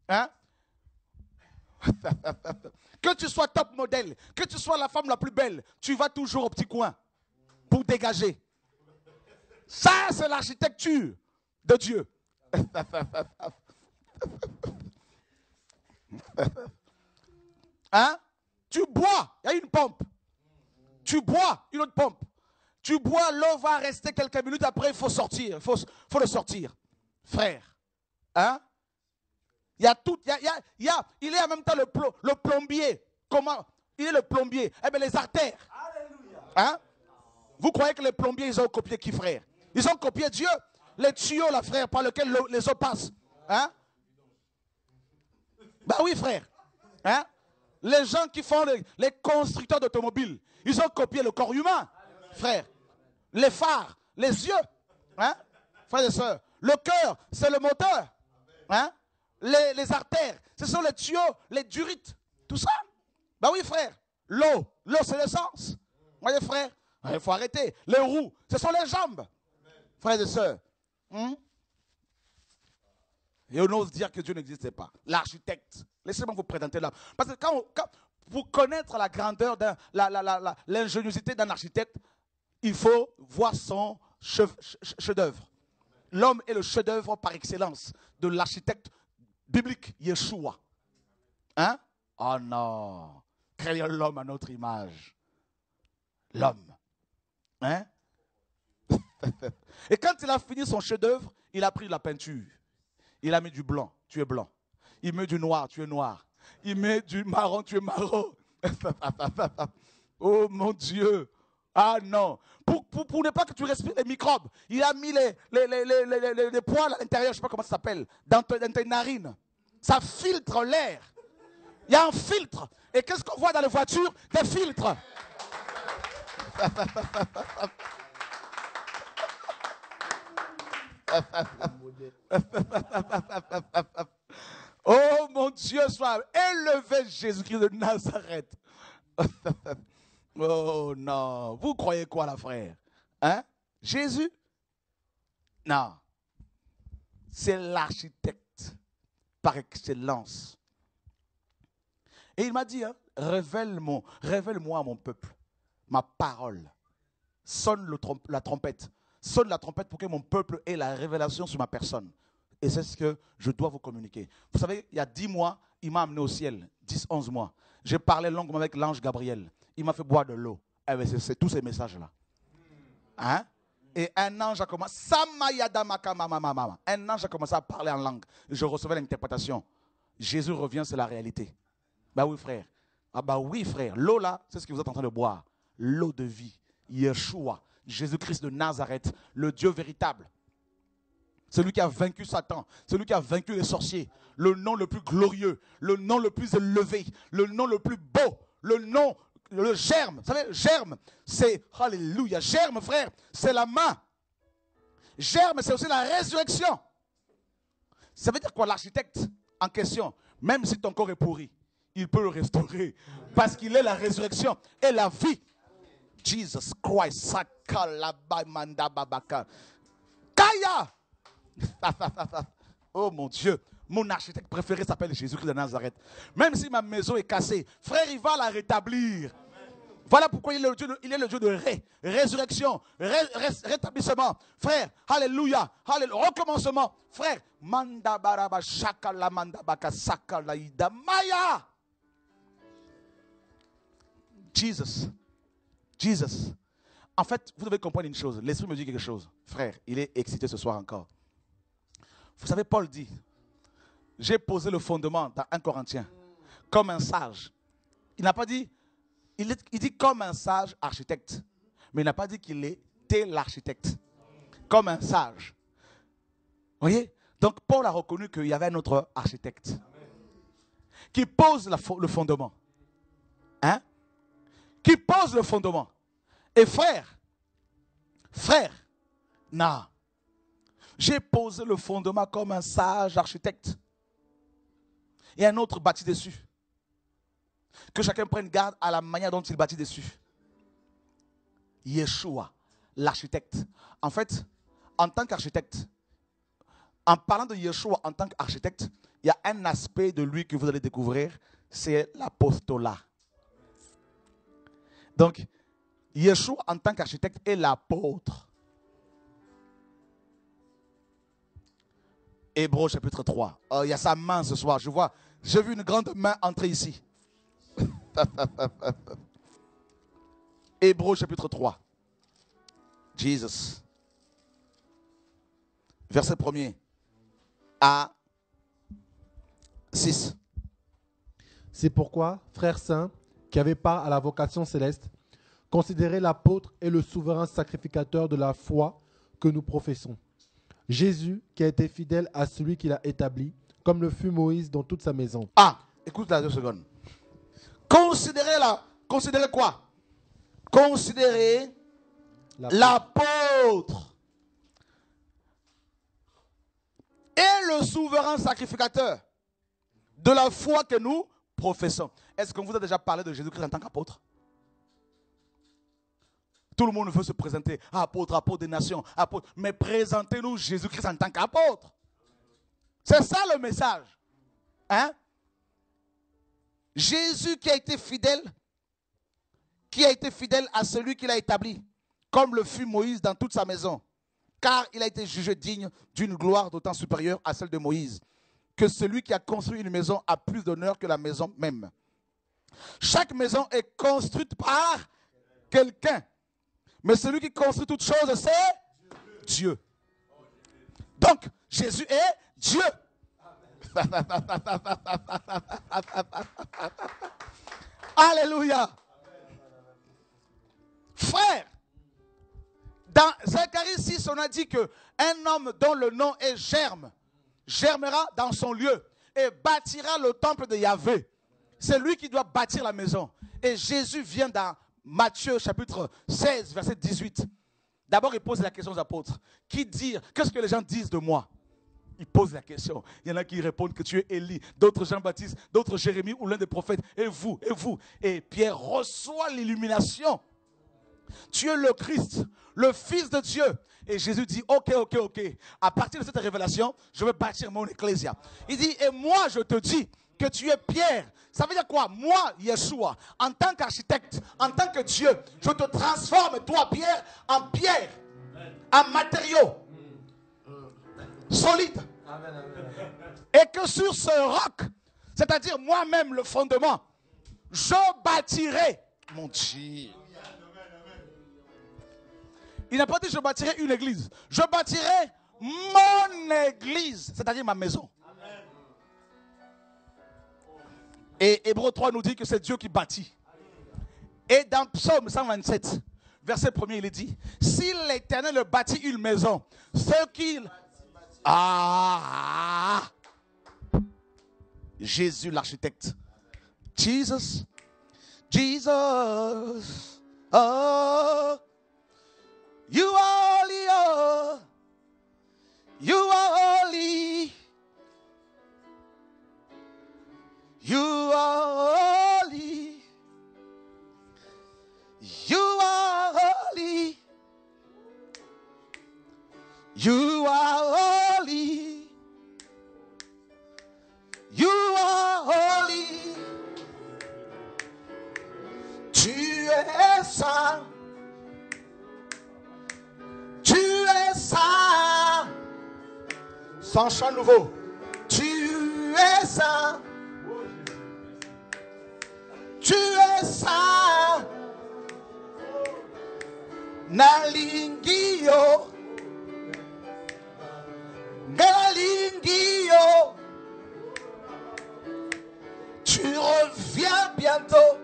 Hein? Que tu sois top modèle, que tu sois la femme la plus belle, tu vas toujours au petit coin pour dégager. Ça, c'est l'architecture de Dieu. Hein? Tu bois, il y a une pompe. Tu bois, une autre pompe. Tu bois, l'eau va rester quelques minutes, après il faut sortir. Il faut le sortir. Frère. Hein? Il y a tout. Il est en même temps le plombier. Comment? Il est le plombier. Eh bien, les artères. Hein? Vous croyez que les plombiers, ils ont copié qui, frère? Ils ont copié Dieu. Les tuyaux, là, frère, par lesquels les eaux passent. Hein? Ben oui, frère. Hein? Les gens qui font les constructeurs d'automobiles, ils ont copié le corps humain, frère. Les phares, les yeux, hein? Frères et sœurs. Le cœur, c'est le moteur. Hein? Les artères, ce sont les tuyaux, les durites, tout ça. Ben oui, frère. L'eau, c'est l'essence. Vous voyez, frère? Il faut arrêter. Les roues, ce sont les jambes. Frères et sœurs. Et on ose dire que Dieu n'existait pas. L'architecte. Laissez-moi vous présenter là. Parce que pour connaître la grandeur, l'ingéniosité d'un architecte, il faut voir son chef-d'œuvre. L'homme est le chef-d'œuvre par excellence de l'architecte biblique, Yeshua. Hein? Oh non. Créons l'homme à notre image. L'homme. Hein? Et quand il a fini son chef-d'œuvre, il a pris la peinture. Il a mis du blanc, tu es blanc. Il met du noir, tu es noir. Il met du marron, tu es marron. Oh mon Dieu. Ah non. Pour ne pas que tu respires les microbes, il a mis les poils à l'intérieur, je ne sais pas comment ça s'appelle, dans tes narines. Ça filtre l'air. Il y a un filtre. Et qu'est-ce qu'on voit dans les voitures? Des filtres. Oh mon ce soir, élevez Jésus-Christ de Nazareth. Oh non, vous croyez quoi là, frère? Hein? Jésus? Non. C'est l'architecte par excellence. Et il m'a dit, hein, révèle-moi à mon peuple ma parole. Sonne la trompette. Sonne la trompette pour que mon peuple ait la révélation sur ma personne. Et c'est ce que je dois vous communiquer. Vous savez, il y a 10 mois, il m'a amené au ciel. 10, 11 mois. J'ai parlé longuement avec l'ange Gabriel. Il m'a fait boire de l'eau. Eh bien, c'est tous ces messages-là. Hein? Et un ange a commencé. Un ange a commencé à parler en langue. Je recevais l'interprétation. Jésus revient, c'est la réalité. Bah oui, frère. Ah bah oui, frère. L'eau là, c'est ce que vous êtes en train de boire. L'eau de vie. Yeshua. Jésus-Christ de Nazareth. Le Dieu véritable. Celui qui a vaincu Satan, celui qui a vaincu les sorciers, le nom le plus glorieux, le nom le plus élevé, le nom le plus beau, le nom, le germe. Vous savez, germe, c'est, alléluia, germe, frère, c'est la main. Germe, c'est aussi la résurrection. Ça veut dire quoi, l'architecte en question, même si ton corps est pourri, il peut le restaurer parce qu'il est la résurrection et la vie. Jesus Christ, Sakalabamanda Babaka. Kaya! Oh mon Dieu, mon architecte préféré s'appelle Jésus-Christ de Nazareth. Même si ma maison est cassée, frère, il va la rétablir. Voilà pourquoi il est le Dieu de résurrection, rétablissement. Frère, alléluia, recommencement. Frère, manda baraba shakala manda baka sakala ida maya. Jesus. En fait, vous devez comprendre une chose. L'esprit me dit quelque chose. Frère, il est excité ce soir encore. Vous savez, Paul dit, j'ai posé le fondement dans 1 Corinthiens, comme un sage. Il n'a pas dit, il dit comme un sage architecte, mais il n'a pas dit qu'il était l'architecte, comme un sage. Vous voyez? Donc Paul a reconnu qu'il y avait un autre architecte qui pose le fondement. Hein? Qui pose le fondement. Et frère, non. J'ai posé le fondement comme un sage architecte. Et un autre bâtit dessus. Que chacun prenne garde à la manière dont il bâtit dessus. Yeshua, l'architecte. En fait, en tant qu'architecte, en parlant de Yeshua en tant qu'architecte, il y a un aspect de lui que vous allez découvrir, c'est l'apostolat. Donc, Yeshua en tant qu'architecte est l'apôtre. Hébreux chapitre 3. Oh, il y a sa main ce soir. J'ai vu une grande main entrer ici. Hébreux chapitre 3. Jesus. Verset 1er à 6. C'est pourquoi, frères saints, qui avez part à la vocation céleste, considérez l'apôtre et le souverain sacrificateur de la foi que nous professons. Jésus, qui a été fidèle à celui qui l'a établi, comme le fut Moïse dans toute sa maison. Ah, écoute là 2 secondes. Considérez quoi? Considérez l'apôtre et le souverain sacrificateur de la foi que nous professons. Est-ce qu'on vous a déjà parlé de Jésus-Christ en tant qu'apôtre? Tout le monde veut se présenter, apôtre des nations, apôtre. Mais présentez-nous Jésus-Christ en tant qu'apôtre. C'est ça le message. Hein? Jésus qui a été fidèle à celui qui l'a établi, comme le fut Moïse dans toute sa maison. Car il a été jugé digne d'une gloire d'autant supérieure à celle de Moïse, que celui qui a construit une maison a plus d'honneur que la maison même. Chaque maison est construite par quelqu'un. Mais celui qui construit toutes choses, c'est Dieu. Donc, Jésus est Dieu. Alléluia. Frère, dans Zacharie 6, on a dit qu'un homme dont le nom est Germe, germera dans son lieu et bâtira le temple de Yahvé. C'est lui qui doit bâtir la maison. Et Jésus vient dans Matthieu chapitre 16, verset 18. D'abord, il pose la question aux apôtres. Qu'est-ce que les gens disent de moi? Il pose la question. Il y en a qui répondent que tu es Élie, d'autres Jean-Baptiste, d'autres Jérémie ou l'un des prophètes. Et vous, et vous. Et Pierre reçoit l'illumination. Tu es le Christ, le Fils de Dieu. Et Jésus dit, ok. À partir de cette révélation, je vais bâtir mon ecclésia. Il dit, et moi je te dis que tu es Pierre. Ça veut dire quoi? Moi, Yeshua, en tant qu'architecte, en tant que Dieu, je te transforme, toi Pierre, en matériau solide. Et que sur ce roc, c'est-à-dire moi-même le fondement, je bâtirai mon Dieu. Il n'a pas dit je bâtirai une église. Je bâtirai mon église, c'est-à-dire ma maison. Et Hébreux 3 nous dit que c'est Dieu qui bâtit. Et dans Psaume 127, verset 1er, il est dit, si l'Éternel bâtit une maison, ce qu'il... Jésus l'architecte. Jesus. Oh, you are holy, oh, you are holy. You are holy. You are holy. You are holy. You are holy. Tu es saint. Tu es saint. Sans chant nouveau. Tu es saint. Tu es saint. Nalingio. Galingio. Tu reviens bientôt.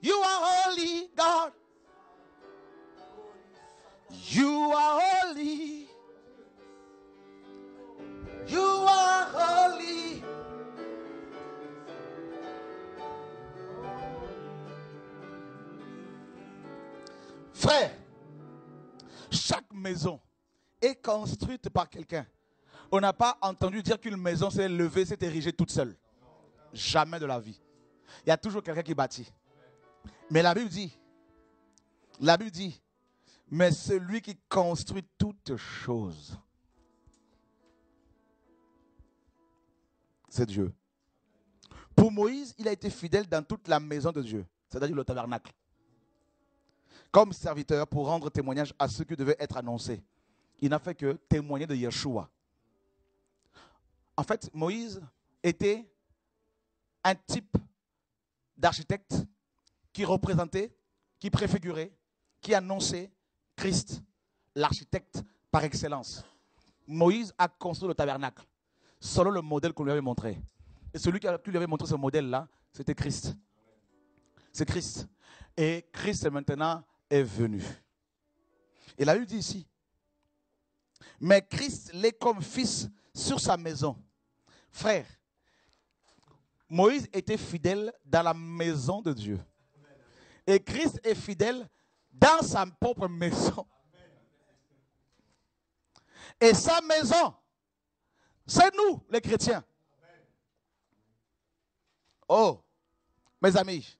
You are holy, God. You are holy. You are holy. Frère, chaque maison est construite par quelqu'un. On n'a pas entendu dire qu'une maison s'est levée, s'est érigée toute seule. Jamais de la vie. Il y a toujours quelqu'un qui bâtit. Mais la Bible dit, mais celui qui construit toutes choses, c'est Dieu. Pour Moïse, il a été fidèle dans toute la maison de Dieu, c'est-à-dire le tabernacle. Comme serviteur pour rendre témoignage à ceux qui devaient être annoncés. Il n'a fait que témoigner de Yeshua. En fait, Moïse était un type d'architecte qui représentait, qui préfigurait, qui annonçait Christ, l'architecte par excellence. Moïse a construit le tabernacle selon le modèle qu'on lui avait montré. Et celui qui lui avait montré ce modèle-là, c'était Christ. C'est Christ. Et Christ maintenant est venu. Et la Bible dit ici, mais Christ l'est comme fils sur sa maison. Frère, Moïse était fidèle dans la maison de Dieu. Et Christ est fidèle dans sa propre maison. Et sa maison, c'est nous les chrétiens. Oh, mes amis,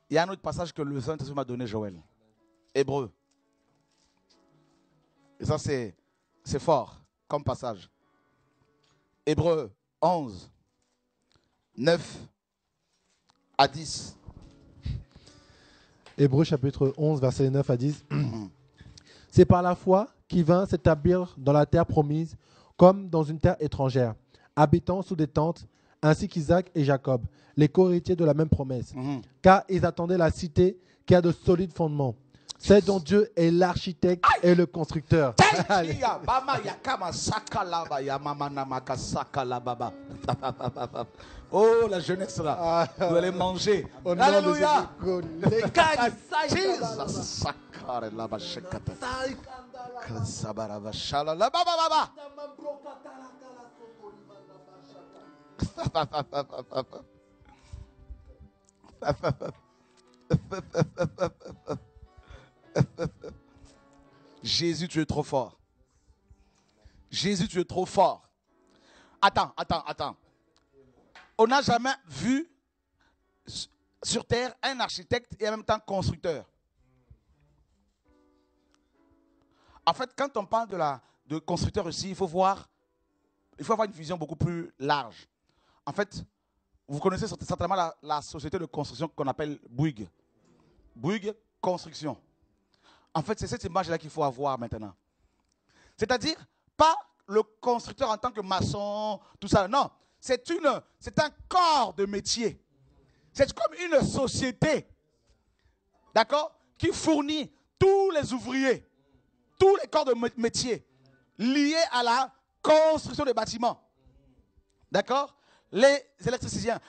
il y a un autre passage que le Saint-Esprit m'a donné, Joël. Hébreu. Et ça, c'est fort comme passage. Hébreu 11, 9 à 10. Hébreu chapitre 11, versets 9 à 10. C'est par la foi qu'il vint s'établir dans la terre promise, comme dans une terre étrangère, habitant sous des tentes, ainsi qu'Isaac et Jacob, les co-héritiers de la même promesse. Car ils attendaient la cité qui a de solides fondements. C'est dont Dieu est l'architecte et le constructeur. Oh, la jeunesse là. Vous allez manger. Alléluia. Jésus, tu es trop fort. Jésus, tu es trop fort. Attends. On n'a jamais vu sur terre un architecte et en même temps constructeur. En fait, quand on parle de constructeur ici, il faut avoir une vision beaucoup plus large. En fait, vous connaissez certainement la société de construction qu'on appelle Bouygues. Bouygues Construction. En fait, c'est cette image-là qu'il faut avoir maintenant. C'est-à-dire, pas le constructeur en tant que maçon, tout ça. Non, c'est un corps de métier. C'est comme une société, d'accord, qui fournit tous les ouvriers, tous les corps de métier liés à la construction des bâtiments. D'accord? Les électriciens,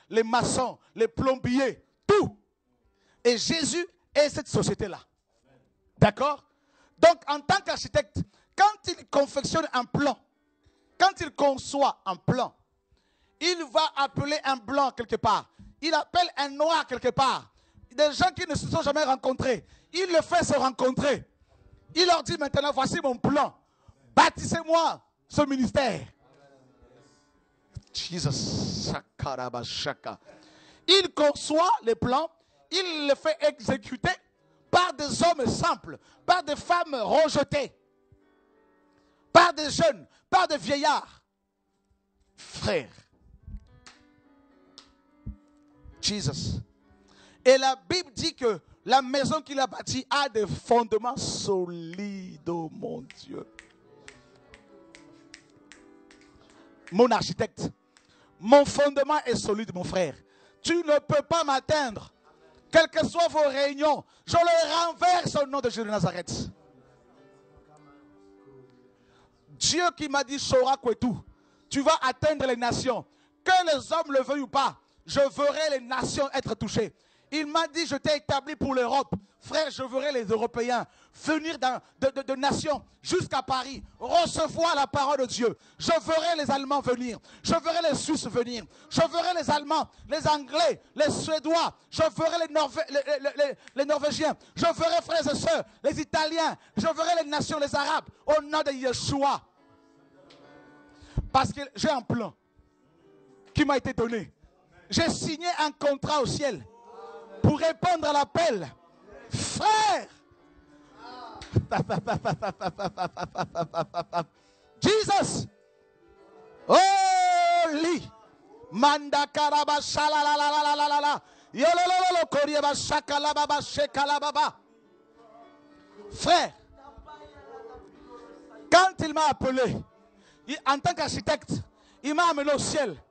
les maçons, les plombiers, tout. Et Jésus est cette société-là. D'accord? Donc, en tant qu'architecte, quand il confectionne un plan, quand il conçoit un plan, il va appeler un blanc quelque part. Il appelle un noir quelque part. Des gens qui ne se sont jamais rencontrés. Il les fait se rencontrer. Il leur dit maintenant, voici mon plan. Bâtissez-moi ce ministère. Jesus. Il conçoit les plans. Il les fait exécuter par des hommes simples, par des femmes rejetées, par des jeunes, par des vieillards. Frères. Jesus. Et la Bible dit que la maison qu'il a bâtie a des fondements solides, oh mon Dieu. Mon architecte, mon fondement est solide, mon frère. Tu ne peux pas m'atteindre. Quelles que soient vos réunions, je le renverse au nom de Jésus de Nazareth. Dieu qui m'a dit, Shora Kwetu, tu vas atteindre les nations. Que les hommes le veuillent ou pas, je verrai les nations être touchées. Il m'a dit, je t'ai établi pour l'Europe. Frère, je verrai les Européens venir de nations jusqu'à Paris, recevoir la parole de Dieu. Je verrai les Allemands venir. Je verrai les Suisses venir. Je verrai les Allemands, les Anglais, les Suédois. Je verrai les Norvégiens. Je verrai, frères et sœurs, les Italiens. Je verrai les nations, les Arabes, au nom de Yeshua. Parce que j'ai un plan qui m'a été donné. J'ai signé un contrat au ciel pour répondre à l'appel. Frère, Jesus, holy, manda karaba shalalalalala, yolololo korieba shakalababa shekalababa. Frère, quand il m'a appelé, en tant qu'architecte, il m'a amené au ciel.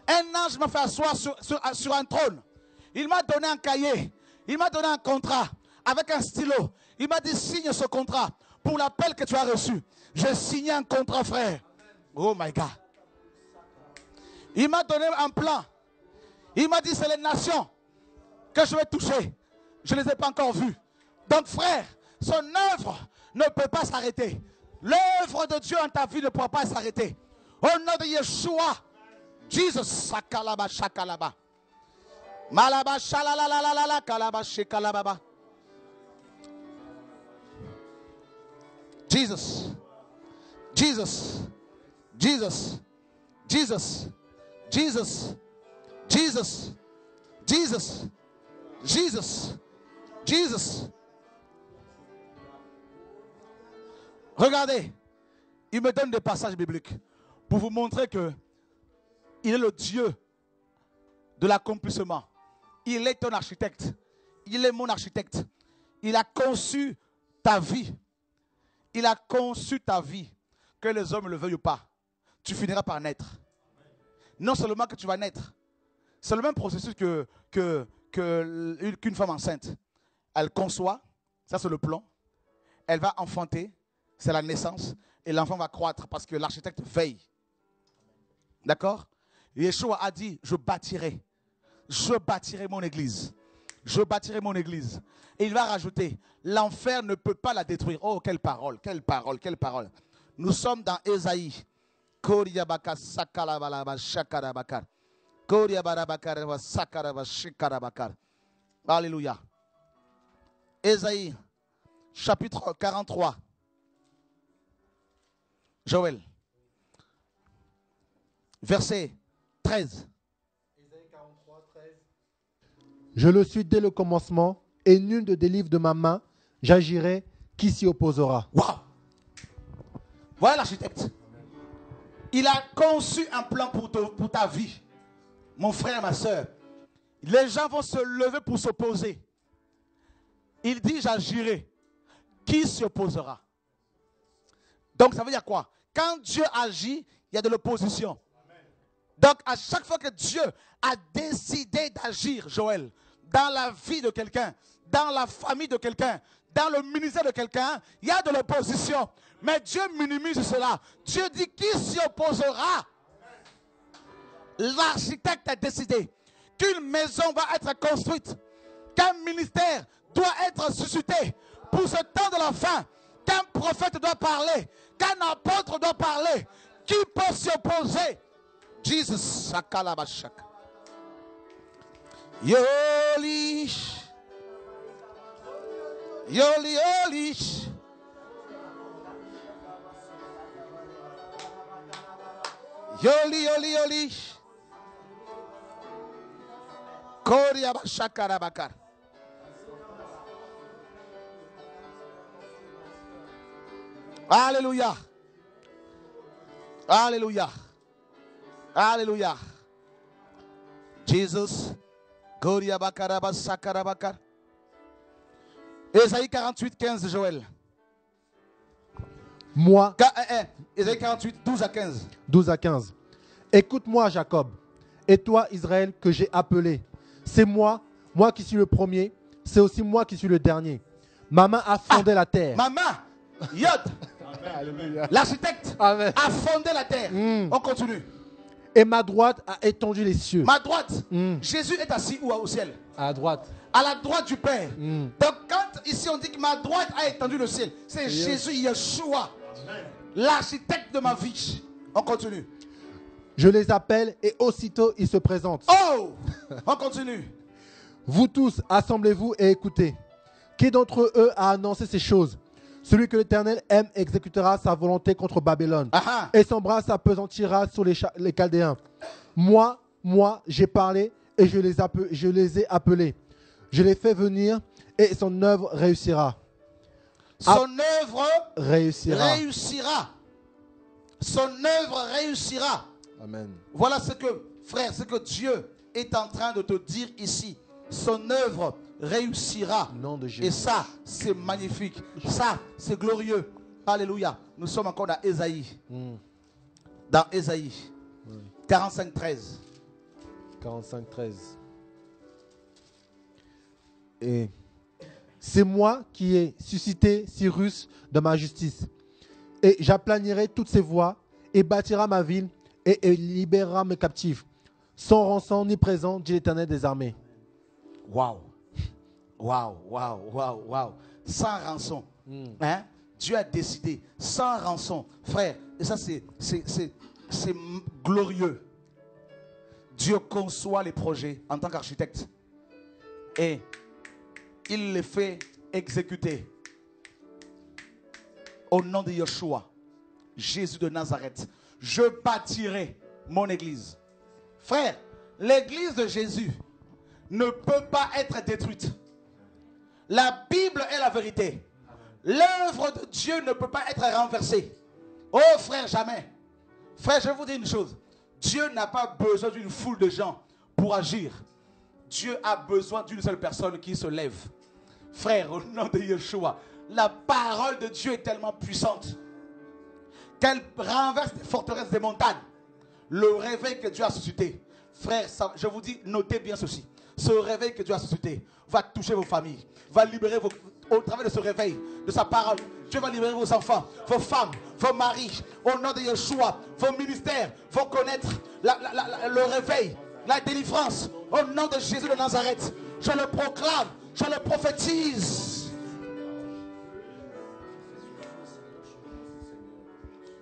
Un ange m'a fait asseoir sur un trône. Il m'a donné un cahier. Il m'a donné un contrat avec un stylo. Il m'a dit, signe ce contrat pour l'appel que tu as reçu. J'ai signé un contrat, frère. Oh my God. Il m'a donné un plan. Il m'a dit, c'est les nations que je vais toucher. Je ne les ai pas encore vues. Donc, frère, son œuvre ne peut pas s'arrêter. L'œuvre de Dieu en ta vie ne pourra pas s'arrêter. Au nom de Yeshua, Jesus, sakalaba, shakalaba. Malaba, shalalalala, kalaba, shekalababa. Jesus, Jesus, Jesus, Jesus, Jesus, Jesus, Jesus, Jesus, Jesus. Regardez, il me donne des passages bibliques pour vous montrer que il est le Dieu de l'accomplissement. Il est ton architecte. Il est mon architecte. Il a conçu ta vie. Il a conçu ta vie. Que les hommes le veuillent ou pas, tu finiras par naître. Non seulement que tu vas naître. C'est le même processus qu'une femme enceinte. Elle conçoit, ça c'est le plan. Elle va enfanter, c'est la naissance. Et l'enfant va croître parce que l'architecte veille. D'accord? Yeshua a dit, je bâtirai mon église. Je bâtirai mon église. Et il va rajouter, l'enfer ne peut pas la détruire. Oh, quelle parole, quelle parole, quelle parole. Nous sommes dans Ésaïe. Alléluia. Ésaïe, chapitre 43. Joël. Verset 13. Je le suis dès le commencement, et nul ne délivre de ma main. J'agirai, qui s'y opposera? Waouh! Voilà l'architecte. Il a conçu un plan pour ta vie. Mon frère, ma soeur. Les gens vont se lever pour s'opposer. Il dit, j'agirai. Qui s'y opposera? Donc ça veut dire quoi? Quand Dieu agit, il y a de l'opposition. Donc à chaque fois que Dieu a décidé d'agir, Joël, dans la vie de quelqu'un, dans la famille de quelqu'un, dans le ministère de quelqu'un, il y a de l'opposition. Mais Dieu minimise cela. Dieu dit, qui s'y opposera? L'architecte a décidé qu'une maison va être construite, qu'un ministère doit être suscité pour ce temps de la fin, qu'un prophète doit parler, qu'un apôtre doit parler. Qui peut s'y opposer? Jesus, Sakalabashak. Yolish. Yoli, Yolish. Yoli, Yoli, Yolish. Koriabashakarabakar. Alléluia. Alléluia. Alléluia. Jesus. Koriabakarabashakarabakar. Ésaïe 48, 15, Joël. Moi, Ésaïe 48, 12 à 15. 12 à 15. Écoute-moi, Jacob, et toi, Israël, que j'ai appelé. C'est moi qui suis le premier, c'est aussi moi qui suis le dernier. Ma main a fondé la terre. Ma main, Yod, l'architecte, Amen. a fondé la terre. On continue. Et ma droite a étendu les cieux. Ma droite, Jésus est assis où au ciel? À droite. À la droite du Père. Donc quand ici on dit que ma droite a étendu le ciel, c'est Jésus, Yeshua, l'architecte de ma vie. On continue. Je les appelle et aussitôt ils se présentent. Oh, on continue. Vous tous, assemblez-vous et écoutez. Qui d'entre eux a annoncé ces choses? Celui que l'Éternel aime exécutera sa volonté contre Babylone. Et son bras s'appesantira sur les Chaldéens. Moi, j'ai parlé et je les ai appelés. Je les fais venir et son œuvre réussira. Son œuvre réussira. Son œuvre réussira. Amen. Voilà ce que, frère, ce que Dieu est en train de te dire ici. Son œuvre réussira. Nom de Jésus. Et ça, c'est magnifique. Ça, c'est glorieux. Alléluia. Nous sommes encore dans Ésaïe. Dans Ésaïe. 45, 13. 45, 13. Et c'est moi qui ai suscité Cyrus de ma justice. Et j'aplanirai toutes ses voies et bâtira ma ville et libérera mes captifs. Sans rançon ni présent, dit l'Éternel des armées. Waouh. Waouh, waouh, waouh, waouh. Sans rançon. Hein? Dieu a décidé. Sans rançon. Frère, et ça c'est glorieux. Dieu conçoit les projets en tant qu'architecte. Et il les fait exécuter. Au nom de Yeshua, Jésus de Nazareth, je bâtirai mon église. Frère, l'église de Jésus ne peut pas être détruite. La Bible est la vérité. L'œuvre de Dieu ne peut pas être renversée. Oh frère, jamais. Frère, je vais vous dire une chose. Dieu n'a pas besoin d'une foule de gens pour agir. Dieu a besoin d'une seule personne qui se lève. Frère, au nom de Yeshua, la parole de Dieu est tellement puissante qu'elle renverse des forteresses, des montagnes. Le réveil que Dieu a suscité. Frère, je vous dis, notez bien ceci. Ce réveil que Dieu a suscité va toucher vos familles, va libérer au travers de ce réveil, de sa parole. Dieu va libérer vos enfants, vos femmes, vos maris. Au nom de Yeshua, vos ministères vont connaître le réveil, la délivrance. Au nom de Jésus de Nazareth, je le proclame, je le prophétise.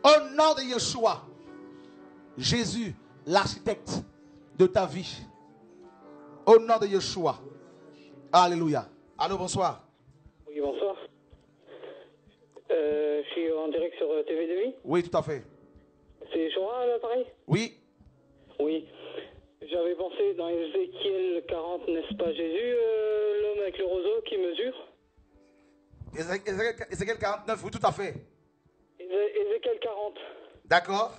Au nom de Yeshua, Jésus, l'architecte de ta vie. Au nom de Yeshua. Alléluia. Allô, bonsoir. Oui, bonsoir. TV de vie? Oui, tout à fait. C'est Chora à l'appareil? Oui. Oui. J'avais pensé dans Ézéchiel 40, n'est-ce pas Jésus, l'homme avec le roseau qui mesure? Ézéchiel 49, oui, tout à fait. Ézéchiel 40. D'accord.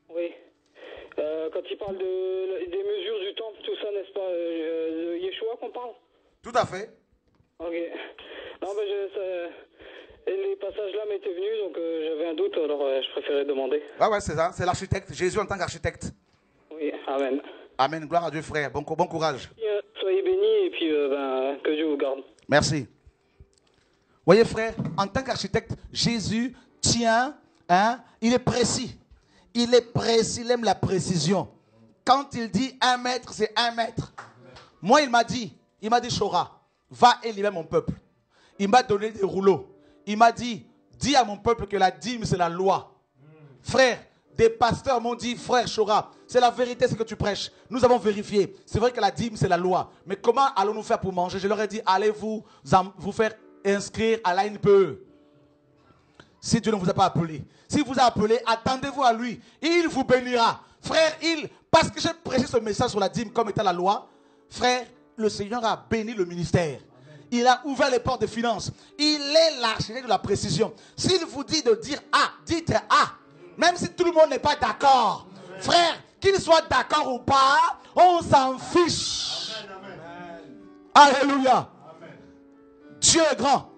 Oui. Quand il parle des mesures du temple, tout ça, n'est-ce pas de Yeshua qu'on parle? Tout à fait. Ok. Non, les passages là m'étaient venus, donc j'avais un doute, alors je préférais demander. Ouais, c'est ça. C'est l'architecte. Jésus en tant qu'architecte. Oui, amen. Amen. Gloire à Dieu, frère. Bon courage. Soyez bénis et puis que Dieu vous garde. Merci. Voyez, frère, en tant qu'architecte, Jésus tient, il est précis. Il est précis, il aime la précision. Quand il dit 1 mètre, c'est 1 mètre. Moi, il m'a dit, Chora, va élever mon peuple. Il m'a donné des rouleaux. Il m'a dit, dis à mon peuple que la dîme, c'est la loi. Frère, des pasteurs m'ont dit, frère Chora, c'est la vérité ce que tu prêches. Nous avons vérifié. C'est vrai que la dîme, c'est la loi. Mais comment allons-nous faire pour manger? Je leur ai dit, allez vous faire inscrire à l'ANPE. Si Dieu ne vous a pas appelé. S'il vous a appelé, attendez-vous à lui. Il vous bénira. Frère, parce que j'ai prêché ce message sur la dîme comme étant la loi, frère, le Seigneur a béni le ministère. Il a ouvert les portes de finances. Il est l'architecte de la précision. S'il vous dit de dire A, dites A. Même si tout le monde n'est pas d'accord. Frère, qu'il soit d'accord ou pas, on s'en fiche. Alléluia. Dieu est grand.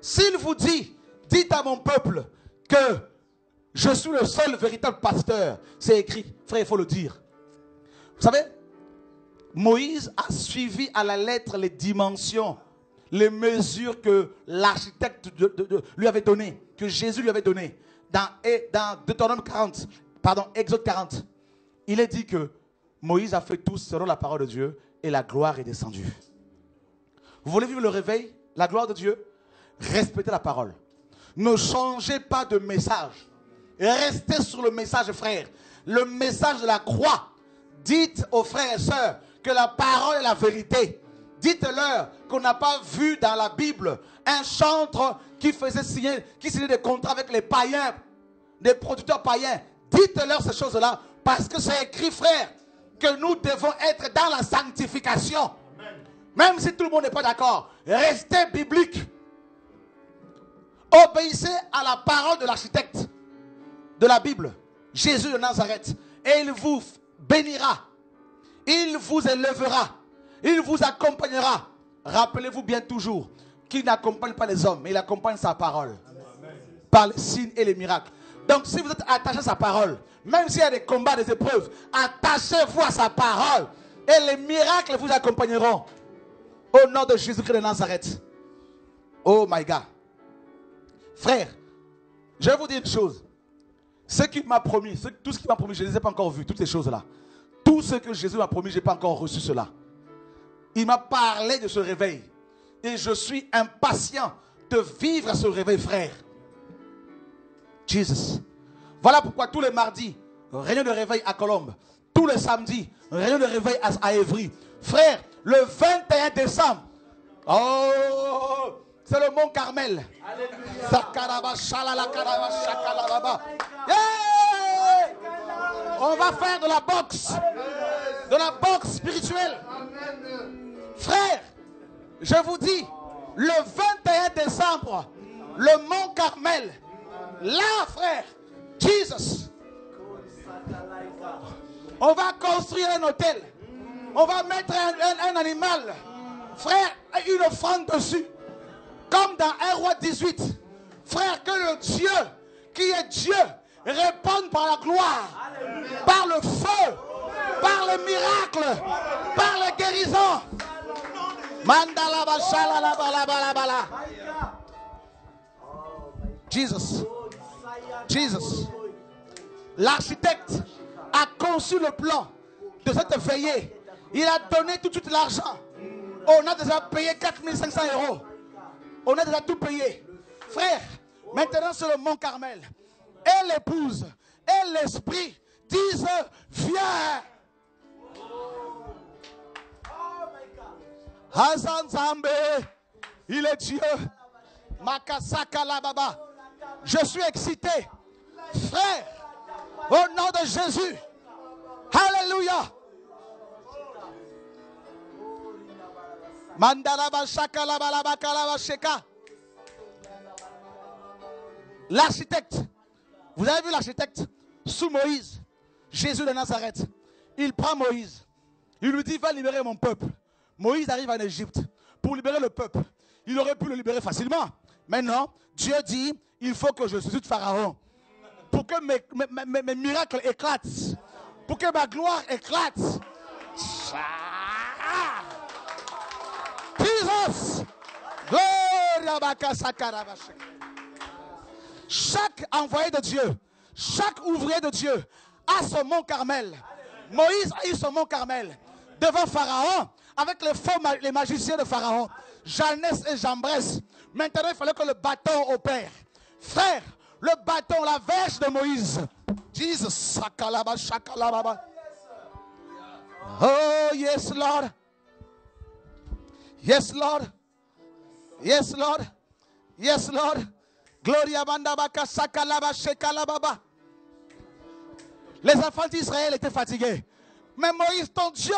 S'il vous dit, dites à mon peuple que je suis le seul véritable pasteur, c'est écrit. Frère, il faut le dire. Vous savez, Moïse a suivi à la lettre les dimensions, les mesures que l'architecte lui avait données, que Jésus lui avait données. Dans Deutéronome 40, Exode 40, il est dit que Moïse a fait tout selon la parole de Dieu et la gloire est descendue. Vous voulez vivre le réveil, la gloire de Dieu? Respectez la parole. Ne changez pas de message. Restez sur le message, frère. Le message de la croix. Dites aux frères et sœurs que la parole est la vérité. Dites-leur qu'on n'a pas vu dans la Bible un chantre qui signait des contrats avec les païens, des producteurs païens. Dites-leur ces choses-là parce que c'est écrit, frère, que nous devons être dans la sanctification. Même si tout le monde n'est pas d'accord, restez biblique. Obéissez à la parole de l'architecte de la Bible, Jésus de Nazareth, et il vous bénira, il vous élèvera, il vous accompagnera. Rappelez-vous bien toujours qu'il n'accompagne pas les hommes, mais il accompagne sa parole par les signes et les miracles. Donc si vous êtes attaché à sa parole, même s'il y a des combats, des épreuves, attachez-vous à sa parole et les miracles vous accompagneront. Au nom de Jésus-Christ de Nazareth. Oh my God. Frère, je vais vous dire une chose. Ce qu'il m'a promis, tout ce qu'il m'a promis, je ne les ai pas encore vus, toutes ces choses-là. Tout ce que Jésus m'a promis, je n'ai pas encore reçu cela. Il m'a parlé de ce réveil. Et je suis impatient de vivre ce réveil, frère. Jesus. Voilà pourquoi tous les mardis, réunion de réveil à Colombe. Tous les samedis, réunion de réveil à Évry. Frère, le 21 décembre, c'est le Mont Carmel. On va faire de la boxe. De la boxe spirituelle. Frère, je vous dis, le 21 décembre, le Mont Carmel, là, frère, Jesus, on va construire un hôtel. On va mettre un animal, frère, une offrande dessus. Comme dans 1 Roi 18. Frère, que le Dieu qui est Dieu réponde par la gloire, par le feu, par les miracles, par les guérisons. Mandala bashala la bala bala bala. Jesus. Jesus. L'architecte a conçu le plan de cette veillée. Il a donné tout de suite l'argent. On a déjà payé 4500 €. On a déjà tout payé. Frère, maintenant sur le Mont Carmel, et l'épouse, et l'esprit disent, viens. Hazan Zambé, il est Dieu. Makasaka la baba. Je suis excité. Frère, au nom de Jésus. Alléluia. L'architecte, vous avez vu l'architecte sous Moïse, Jésus de Nazareth. Il prend Moïse, il lui dit va libérer mon peuple. Moïse arrive en Égypte pour libérer le peuple. Il aurait pu le libérer facilement. Mais non, Dieu dit il faut que je suscite Pharaon pour que mes miracles éclatent, pour que ma gloire éclate. Jesus! Chaque envoyé de Dieu, chaque ouvrier de Dieu a son mont Carmel. Moïse a eu son mont Carmel devant Pharaon avec les magiciens de Pharaon, Jeannès et Jambres. Maintenant, il fallait que le bâton opère. Frère, le bâton, la verge de Moïse. Jesus. Oh, yes, Lord. Yes, Lord. Yes, Lord. Yes, Lord. Gloria bandabaka sakalaba shekalababa. Les enfants d'Israël étaient fatigués. Mais Moïse, ton Dieu,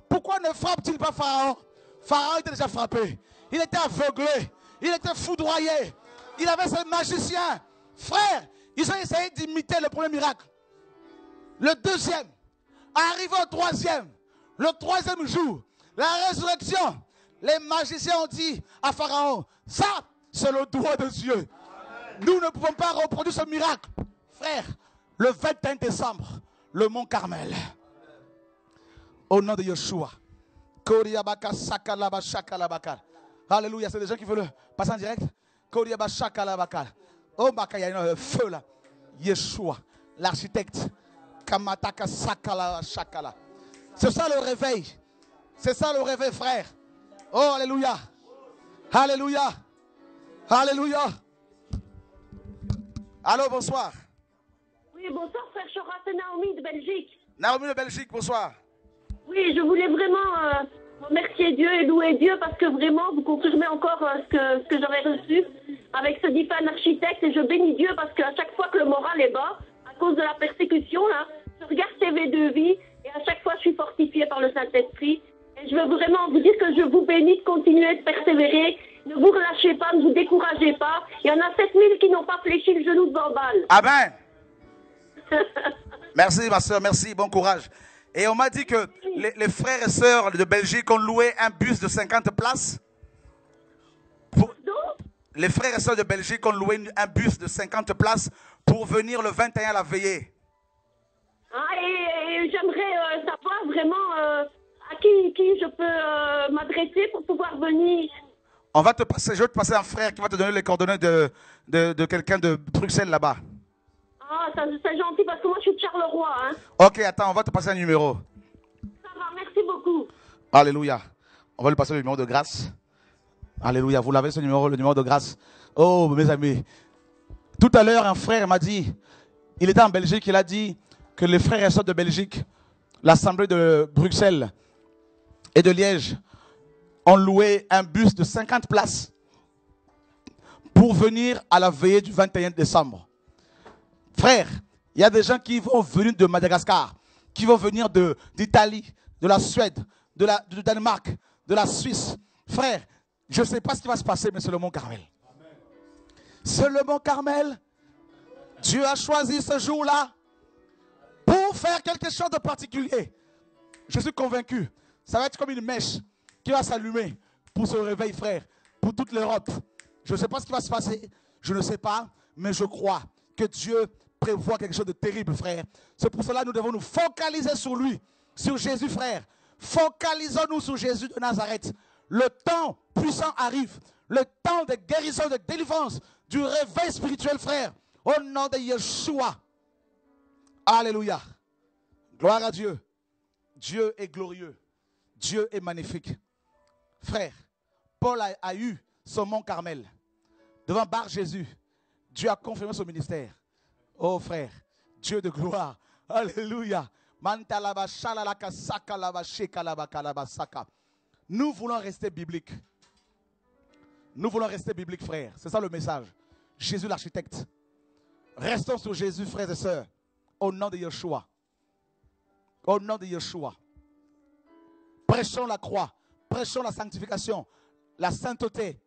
pourquoi ne frappe-t-il pas Pharaon? Pharaon était déjà frappé. Il était aveuglé. Il était foudroyé. Il avait ses magiciens. Frère, ils ont essayé d'imiter le premier miracle. Le deuxième. Arrivé au troisième. Le troisième jour. La résurrection. Les magiciens ont dit à Pharaon, ça, c'est le doigt de Dieu. Nous ne pouvons pas reproduire ce miracle. Frère, le 21 décembre, le mont Carmel. Au nom de Yeshua. Alléluia, c'est des gens qui veulent passer en direct. Oh, il y a un feu là. Yeshua, l'architecte. C'est ça le réveil. C'est ça le réveil, frère. Oh, alléluia. Alléluia. Alléluia. Allô, bonsoir. Oui, bonsoir, frère Chora, c'est Naomi de Belgique. Naomi de Belgique, bonsoir. Oui, je voulais vraiment remercier Dieu et louer Dieu parce que vraiment, vous confirmez encore ce que j'avais reçu avec ce divin architecte. Et je bénis Dieu parce qu'à chaque fois que le moral est bas, à cause de la persécution, là, je regarde TV2 Vie et à chaque fois, je suis fortifiée par le Saint-Esprit. Et je veux vraiment vous dire que je vous bénis de continuer de persévérer. Ne vous relâchez pas, ne vous découragez pas. Il y en a 7000 qui n'ont pas fléchi le genou devant balle. Amen. Merci, ma soeur, merci, bon courage. Et on m'a dit que les frères et sœurs de Belgique ont loué un bus de 50 places. Les frères et sœurs de Belgique ont loué un bus de 50 places pour venir le 21 à la veillée. Ah, et j'aimerais savoir vraiment à qui je peux m'adresser pour pouvoir venir. On va te passer, je vais te passer un frère qui va te donner les coordonnées de quelqu'un de Bruxelles là-bas. Ah, c'est gentil parce que moi je suis de Charleroi. Hein. Ok, attends, on va te passer un numéro. Ça va, merci beaucoup. Alléluia. On va lui passer le numéro de grâce. Alléluia. Vous l'avez ce numéro, le numéro de grâce. Oh, mes amis. Tout à l'heure, un frère m'a dit, il était en Belgique, il a dit que les frères et sœurs de Belgique, l'Assemblée de Bruxelles et de Liège, ont loué un bus de 50 places pour venir à la veillée du 21 décembre. Frère, il y a des gens qui vont venir de Madagascar, qui vont venir d'Italie, de la Suède, du Danemark, de la Suisse. Frère, je ne sais pas ce qui va se passer, mais c'est le mont Carmel. C'est le mont Carmel. Dieu a choisi ce jour-là pour faire quelque chose de particulier. Je suis convaincu. Ça va être comme une mèche qui va s'allumer pour ce réveil, frère, pour toute l'Europe. Je ne sais pas ce qui va se passer. Je ne sais pas, mais je crois que Dieu prévoit quelque chose de terrible, frère. C'est pour cela que nous devons nous focaliser sur lui, sur Jésus, frère. Focalisons-nous sur Jésus de Nazareth. Le temps puissant arrive. Le temps de guérison, de délivrance, du réveil spirituel, frère. Au nom de Yeshua. Alléluia. Gloire à Dieu. Dieu est glorieux. Dieu est magnifique. Frère, Paul a eu son mont Carmel. Devant Bar Jésus. Dieu a confirmé son ministère. Oh frère, Dieu de gloire. Alléluia. Nous voulons rester bibliques. Nous voulons rester bibliques, frère. C'est ça le message. Jésus l'architecte. Restons sur Jésus, frères et sœurs. Au nom de Yeshua. Au nom de Yeshua. Prêchons la croix. Prêchons la sanctification. La sainteté.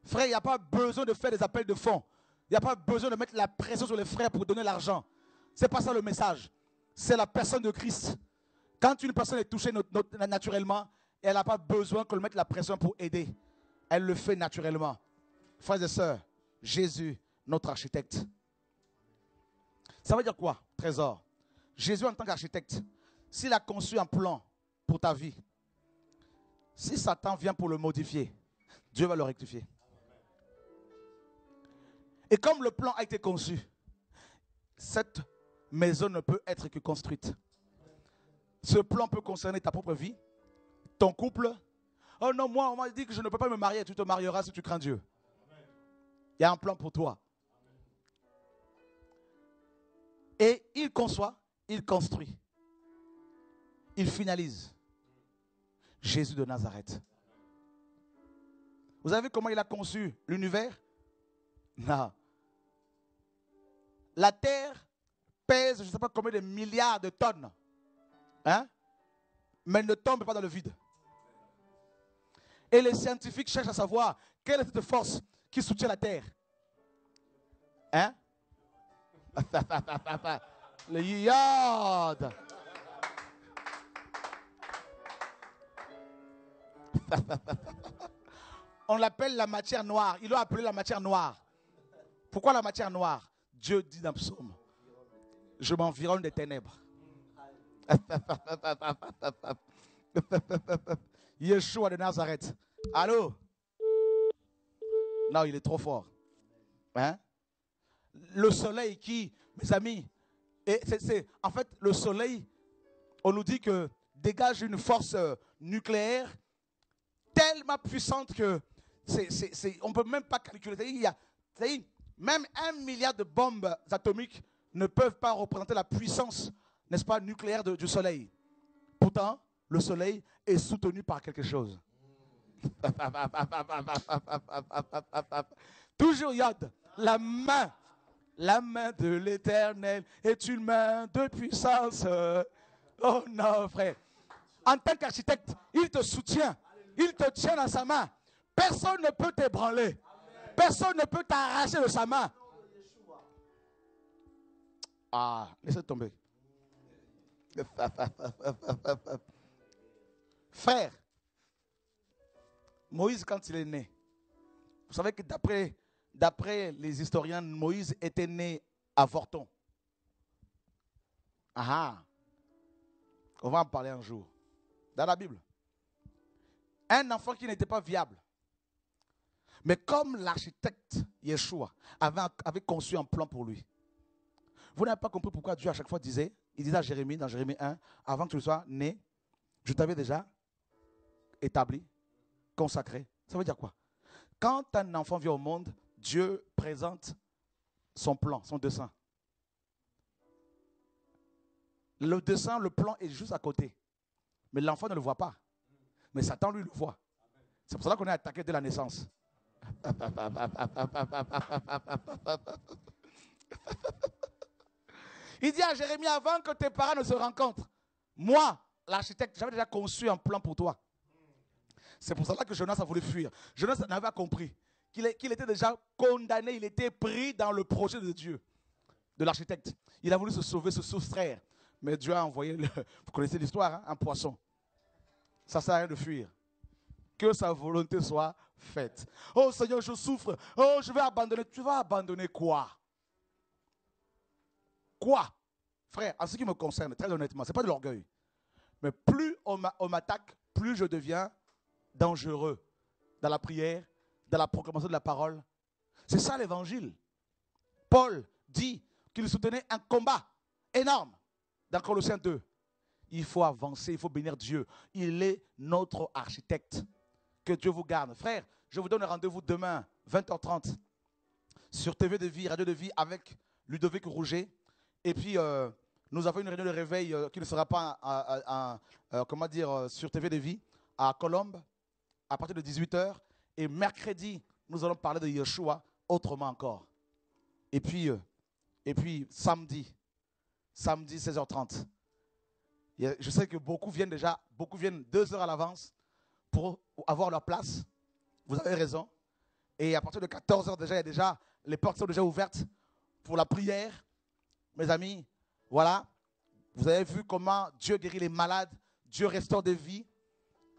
Frère, il n'y a pas besoin de faire des appels de fonds. Il n'y a pas besoin de mettre la pression sur les frères pour donner l'argent. Ce n'est pas ça le message. C'est la personne de Christ. Quand une personne est touchée naturellement, elle n'a pas besoin qu'on lui mette la pression pour aider. Elle le fait naturellement. Frères et sœurs, Jésus, notre architecte. Ça veut dire quoi, trésor? Jésus en tant qu'architecte, s'il a conçu un plan pour ta vie, si Satan vient pour le modifier, Dieu va le rectifier. Et comme le plan a été conçu, cette maison ne peut être que construite. Ce plan peut concerner ta propre vie, ton couple. Oh non, moi, on m'a dit que je ne peux pas me marier. Tu te marieras si tu crains Dieu. Il y a un plan pour toi. Et il conçoit, il construit. Il finalise. Jésus de Nazareth. Vous avez vu comment il a conçu l'univers? Non. La terre pèse, je ne sais pas combien de milliards de tonnes. Hein? Mais elle ne tombe pas dans le vide. Et les scientifiques cherchent à savoir quelle est cette force qui soutient la terre. Hein? Le iode. On l'appelle la matière noire. Ils l'ont appelé la matière noire. Pourquoi la matière noire? Dieu dit dans le psaume, je m'environne des ténèbres. Yeshua de Nazareth. Allô? Non, il est trop fort. Hein? Le soleil qui, mes amis, en fait, le soleil, on nous dit que dégage une force nucléaire tellement puissante que on ne peut même pas calculer. Même 1 milliard de bombes atomiques ne peuvent pas représenter la puissance, n'est-ce pas, nucléaire du soleil. Pourtant, le soleil est soutenu par quelque chose. Toujours Yod, la main de l'Éternel est une main de puissance. Oh non, frère. En tant qu'architecte, il te soutient. Il te tient dans sa main. Personne ne peut t'ébranler. Personne ne peut t'arracher de sa main. Ah, laissez tomber. Frère, Moïse, quand il est né, vous savez que d'après les historiens, Moïse était né à Vorton. Ah, on va en parler un jour. Dans la Bible. Un enfant qui n'était pas viable. Mais comme l'architecte Yeshua avait conçu un plan pour lui. Vous n'avez pas compris pourquoi Dieu à chaque fois disait, il disait à Jérémie, dans Jérémie 1, avant que tu sois né, je t'avais déjà établi, consacré. Ça veut dire quoi? Quand un enfant vient au monde, Dieu présente son plan, son dessein. Le dessein, le plan est juste à côté. Mais l'enfant ne le voit pas. Mais Satan, lui, le voit. C'est pour ça qu'on est attaqué dès la naissance. Il dit à Jérémie, avant que tes parents ne se rencontrent, moi, l'architecte, j'avais déjà conçu un plan pour toi. C'est pour cela que Jonas a voulu fuir. Jonas n'avait pas compris qu'il était déjà condamné, il était pris dans le projet de Dieu, de l'architecte. Il a voulu se sauver, se soustraire. Mais Dieu a envoyé, vous connaissez l'histoire, hein, un poisson. Ça ne sert à rien de fuir. Que sa volonté soit faite. Oh Seigneur, je souffre. Oh, je vais abandonner. Tu vas abandonner quoi? Quoi? Frère, en ce qui me concerne, très honnêtement, ce n'est pas de l'orgueil. Mais plus on m'attaque, plus je deviens dangereux dans la prière, dans la proclamation de la parole. C'est ça l'évangile. Paul dit qu'il soutenait un combat énorme dans Colossiens 2. Il faut avancer, il faut bénir Dieu. Il est notre architecte. Que Dieu vous garde. Frère, je vous donne rendez-vous demain, 20h30, sur TV de Vie, Radio de Vie, avec Ludovic Rouget. Et puis, nous avons une réunion de réveil qui ne sera pas sur TV de Vie, à Colombe, à partir de 18h. Et mercredi, nous allons parler de Yeshua autrement encore. Et puis, Et puis, samedi 16h30. Je sais que beaucoup viennent 2 heures à l'avance pour avoir leur place. Vous avez raison. Et à partir de 14h déjà, les portes sont déjà ouvertes pour la prière. Mes amis, voilà. Vous avez vu comment Dieu guérit les malades, Dieu restaure des vies.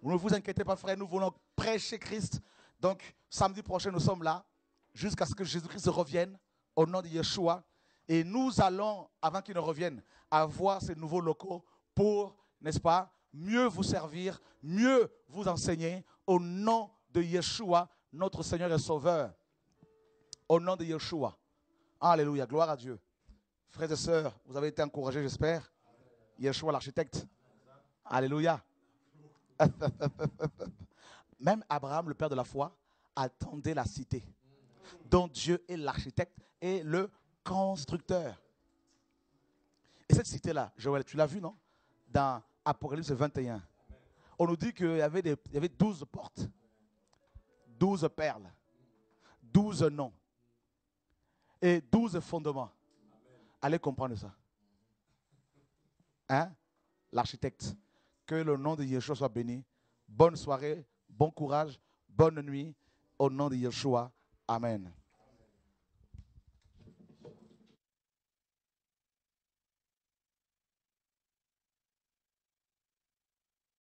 Ne vous inquiétez pas, frère, nous voulons prêcher Christ. Donc, samedi prochain, nous sommes là, jusqu'à ce que Jésus-Christ revienne, au nom de Yeshua. Et nous allons, avant qu'il ne revienne, avoir ces nouveaux locaux pour, n'est-ce pas, mieux vous servir, mieux vous enseigner, au nom de Yeshua, notre Seigneur et Sauveur. Au nom de Yeshua. Alléluia, gloire à Dieu. Frères et sœurs, vous avez été encouragés, j'espère. Yeshua, l'architecte. Alléluia. Même Abraham, le père de la foi, attendait la cité dont Dieu est l'architecte et le constructeur. Et cette cité-là, Joël, tu l'as vu, non? Dans Apocalypse 21. On nous dit qu'il y avait 12 portes, 12 perles, 12 noms et 12 fondements. Allez comprendre ça. Hein? L'architecte. Que le nom de Yeshua soit béni. Bonne soirée, bon courage, bonne nuit. Au nom de Yeshua. Amen.